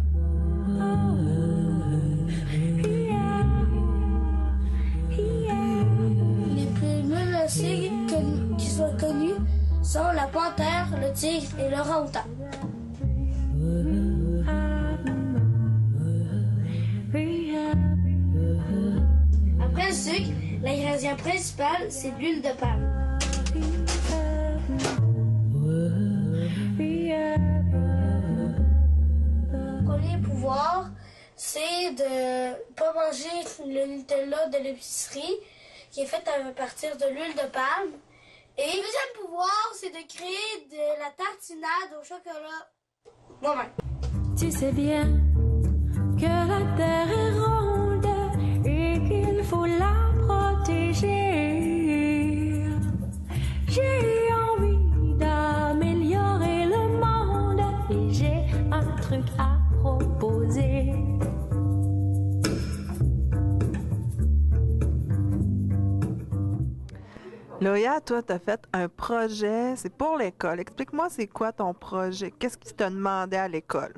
Les plus menacés qui sont connus sont la panthère, le tigre et l'orang-outan. Après le sucre, l'ingrédient principal, c'est l'huile de palme. Le premier pouvoir, c'est de ne pas manger le Nutella de l'épicerie qui est fait à partir de l'huile de palme. Et le deuxième pouvoir, c'est de créer de la tartinade au chocolat moi-même. Tu sais bien que la terre est ronde et qu'il faut la protéger. J'ai envie d'améliorer le monde et j'ai un truc à proposer. Loya, toi, tu as fait un projet, c'est pour l'école. Explique-moi, c'est quoi ton projet? Qu'est-ce qu'ils t'ont demandé à l'école?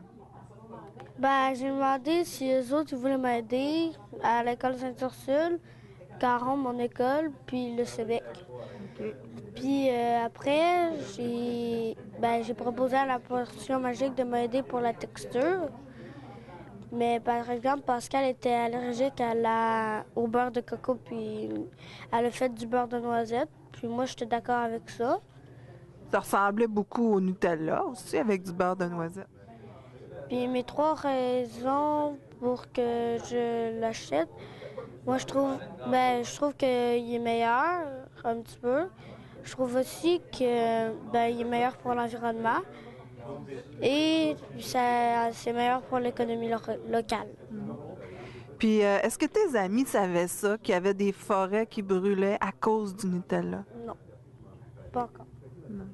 Ben, j'ai demandé si eux autres ils voulaient m'aider à l'école Sainte-Ursule, Caron, mon école, puis le Sébec. Puis après, j'ai proposé à la potion magique de m'aider pour la texture. Mais par exemple, Pascal était allergique au beurre de coco, puis elle a fait du beurre de noisette. Puis moi, j'étais d'accord avec ça. Ça ressemblait beaucoup au Nutella aussi, avec du beurre de noisette. Puis mes 3 raisons pour que je l'achète, moi, je trouve qu'il est meilleur, un petit peu. Je trouve aussi qu'il est meilleur pour l'environnement. Et c'est meilleur pour l'économie locale. Puis, est-ce que tes amis savaient ça, qu'il y avait des forêts qui brûlaient à cause du Nutella? Non, pas encore. Non.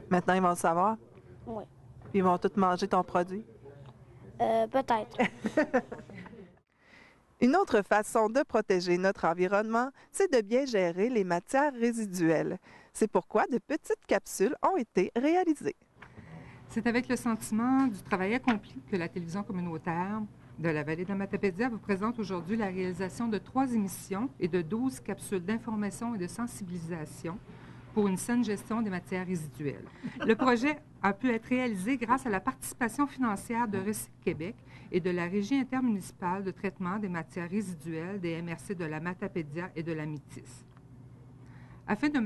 Maintenant, ils vont le savoir? Oui. Puis, ils vont tous manger ton produit? Peut-être. Une autre façon de protéger notre environnement, c'est de bien gérer les matières résiduelles. C'est pourquoi de petites capsules ont été réalisées. C'est avec le sentiment du travail accompli que la télévision communautaire de la vallée de la Matapédia vous présente aujourd'hui la réalisation de 3 émissions et de 12 capsules d'information et de sensibilisation pour une saine gestion des matières résiduelles. Le projet a pu être réalisé grâce à la participation financière de Recycle Québec et de la Régie intermunicipale de traitement des matières résiduelles des MRC de la Matapédia et de la Métis. Afin de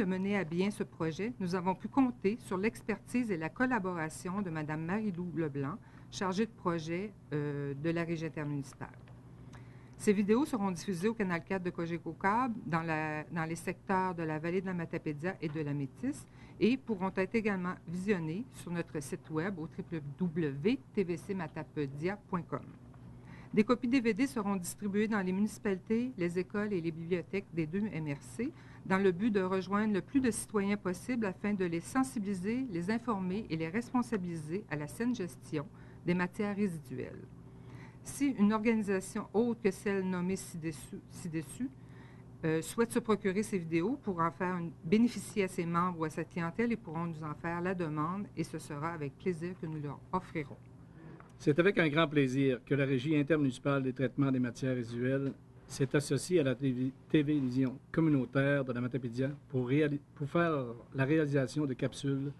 mener à bien ce projet, nous avons pu compter sur l'expertise et la collaboration de Mme Marie-Lou Leblanc, chargée de projet de la Régie intermunicipale. Ces vidéos seront diffusées au Canal 4 de Cogeco Câble dans les secteurs de la vallée de la Matapédia et de la Métis et pourront être également visionnées sur notre site web au www.tvcmatapedia.com. Des copies DVD seront distribuées dans les municipalités, les écoles et les bibliothèques des 2 MRC dans le but de rejoindre le plus de citoyens possible afin de les sensibiliser, les informer et les responsabiliser à la saine gestion des matières résiduelles. Si une organisation autre que celle nommée ci-dessus souhaite se procurer ces vidéos pour en faire bénéficier à ses membres ou à sa clientèle, ils pourront nous en faire la demande et ce sera avec plaisir que nous leur offrirons. C'est avec un grand plaisir que la Régie intermunicipale des traitements des matières résiduelles s'est associée à la télévision communautaire de la Matapédia pour faire la réalisation de capsules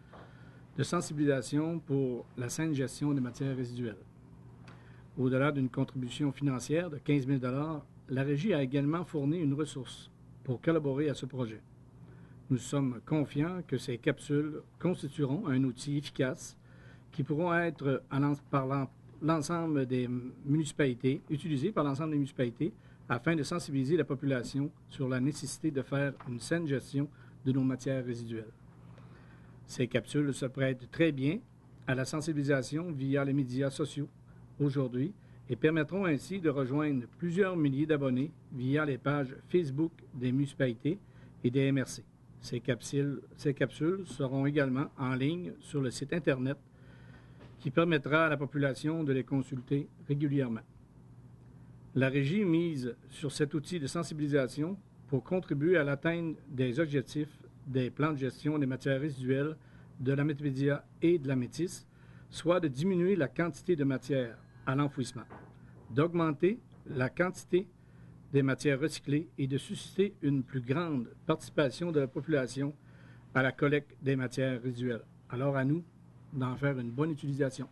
de sensibilisation pour la saine gestion des matières résiduelles. Au-delà d'une contribution financière de 15 000 $, la Régie a également fourni une ressource pour collaborer à ce projet. Nous sommes confiants que ces capsules constitueront un outil efficace qui pourront être par l'ensemble des municipalités, utilisés par l'ensemble des municipalités afin de sensibiliser la population sur la nécessité de faire une saine gestion de nos matières résiduelles. Ces capsules se prêtent très bien à la sensibilisation via les médias sociaux aujourd'hui et permettront ainsi de rejoindre plusieurs milliers d'abonnés via les pages Facebook des municipalités et des MRC. Ces capsules seront également en ligne sur le site Internet qui permettra à la population de les consulter régulièrement. La Régie mise sur cet outil de sensibilisation pour contribuer à l'atteinte des objectifs des plans de gestion des matières résiduelles de la Matapédia et de la Métis, soit de diminuer la quantité de matière à l'enfouissement, d'augmenter la quantité des matières recyclées et de susciter une plus grande participation de la population à la collecte des matières résiduelles. Alors à nous d'en faire une bonne utilisation.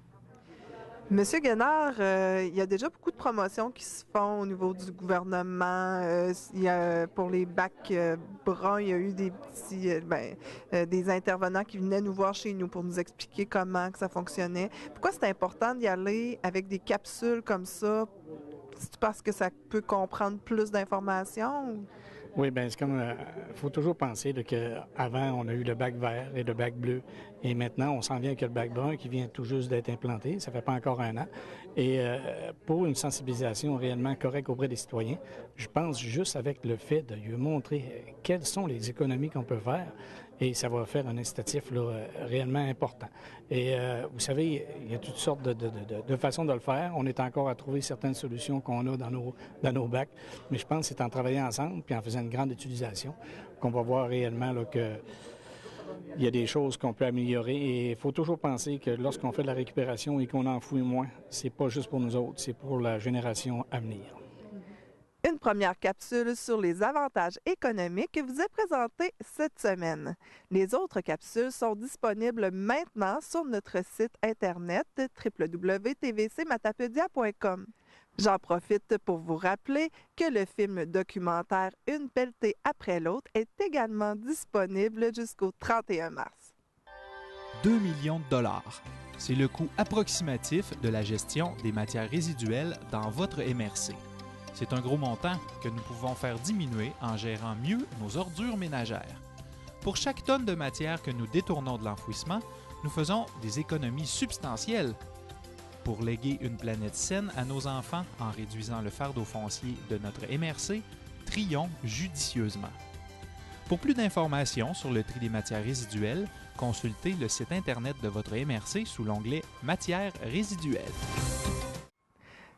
Monsieur Guénard, il y a déjà beaucoup de promotions qui se font au niveau du gouvernement. Pour les bacs bruns, il y a eu des petits, des intervenants qui venaient nous voir chez nous pour nous expliquer comment que ça fonctionnait. Pourquoi c'est important d'y aller avec des capsules comme ça? C'est parce que ça peut comprendre plus d'informations? Oui, bien, c'est comme. Faut toujours penser qu'avant, on a eu le bac vert et le bac bleu. Et maintenant, on s'en vient avec le bac brun qui vient tout juste d'être implanté. Ça fait pas encore un an. Et pour une sensibilisation réellement correcte auprès des citoyens, je pense juste avec le fait de lui montrer quelles sont les économies qu'on peut faire. Et ça va faire un incitatif là, réellement important. Et vous savez, il y a toutes sortes de façons de le faire. On est encore à trouver certaines solutions qu'on a dans nos bacs. Mais je pense que c'est en travaillant ensemble puis en faisant une grande utilisation qu'on va voir réellement là, que il y a des choses qu'on peut améliorer. Et il faut toujours penser que lorsqu'on fait de la récupération et qu'on enfouit moins, c'est pas juste pour nous autres, c'est pour la génération à venir. Une première capsule sur les avantages économiques vous est présentée cette semaine. Les autres capsules sont disponibles maintenant sur notre site Internet www.tvcmatapedia.com. J'en profite pour vous rappeler que le film documentaire Une pelletée après l'autre est également disponible jusqu'au 31 mars. 2 millions de dollars. C'est le coût approximatif de la gestion des matières résiduelles dans votre MRC. C'est un gros montant que nous pouvons faire diminuer en gérant mieux nos ordures ménagères. Pour chaque tonne de matière que nous détournons de l'enfouissement, nous faisons des économies substantielles. Pour léguer une planète saine à nos enfants en réduisant le fardeau foncier de notre MRC, trions judicieusement. Pour plus d'informations sur le tri des matières résiduelles, consultez le site Internet de votre MRC sous l'onglet « Matières résiduelles ».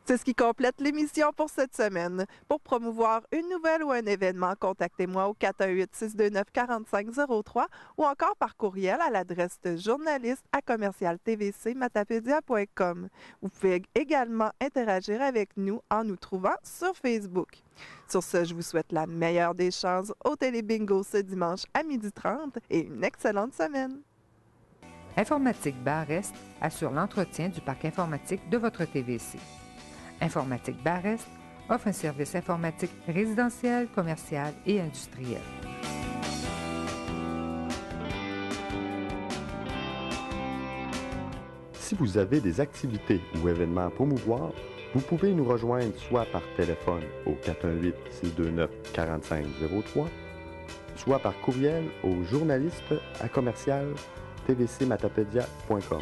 C'est ce qui complète l'émission pour cette semaine. Pour promouvoir une nouvelle ou un événement, contactez-moi au 418-629-4503 ou encore par courriel à l'adresse de journaliste@tvcmatapedia.com. Vous pouvez également interagir avec nous en nous trouvant sur Facebook. Sur ce, je vous souhaite la meilleure des chances au Télébingo ce dimanche à 12h30 et une excellente semaine. Informatique Bar-Est assure l'entretien du parc informatique de votre TVC. Informatique Bar-Est offre un service informatique résidentiel, commercial et industriel. Si vous avez des activités ou événements à promouvoir, vous pouvez nous rejoindre soit par téléphone au 418-629-4503, soit par courriel au journaliste@tvcmatapedia.com.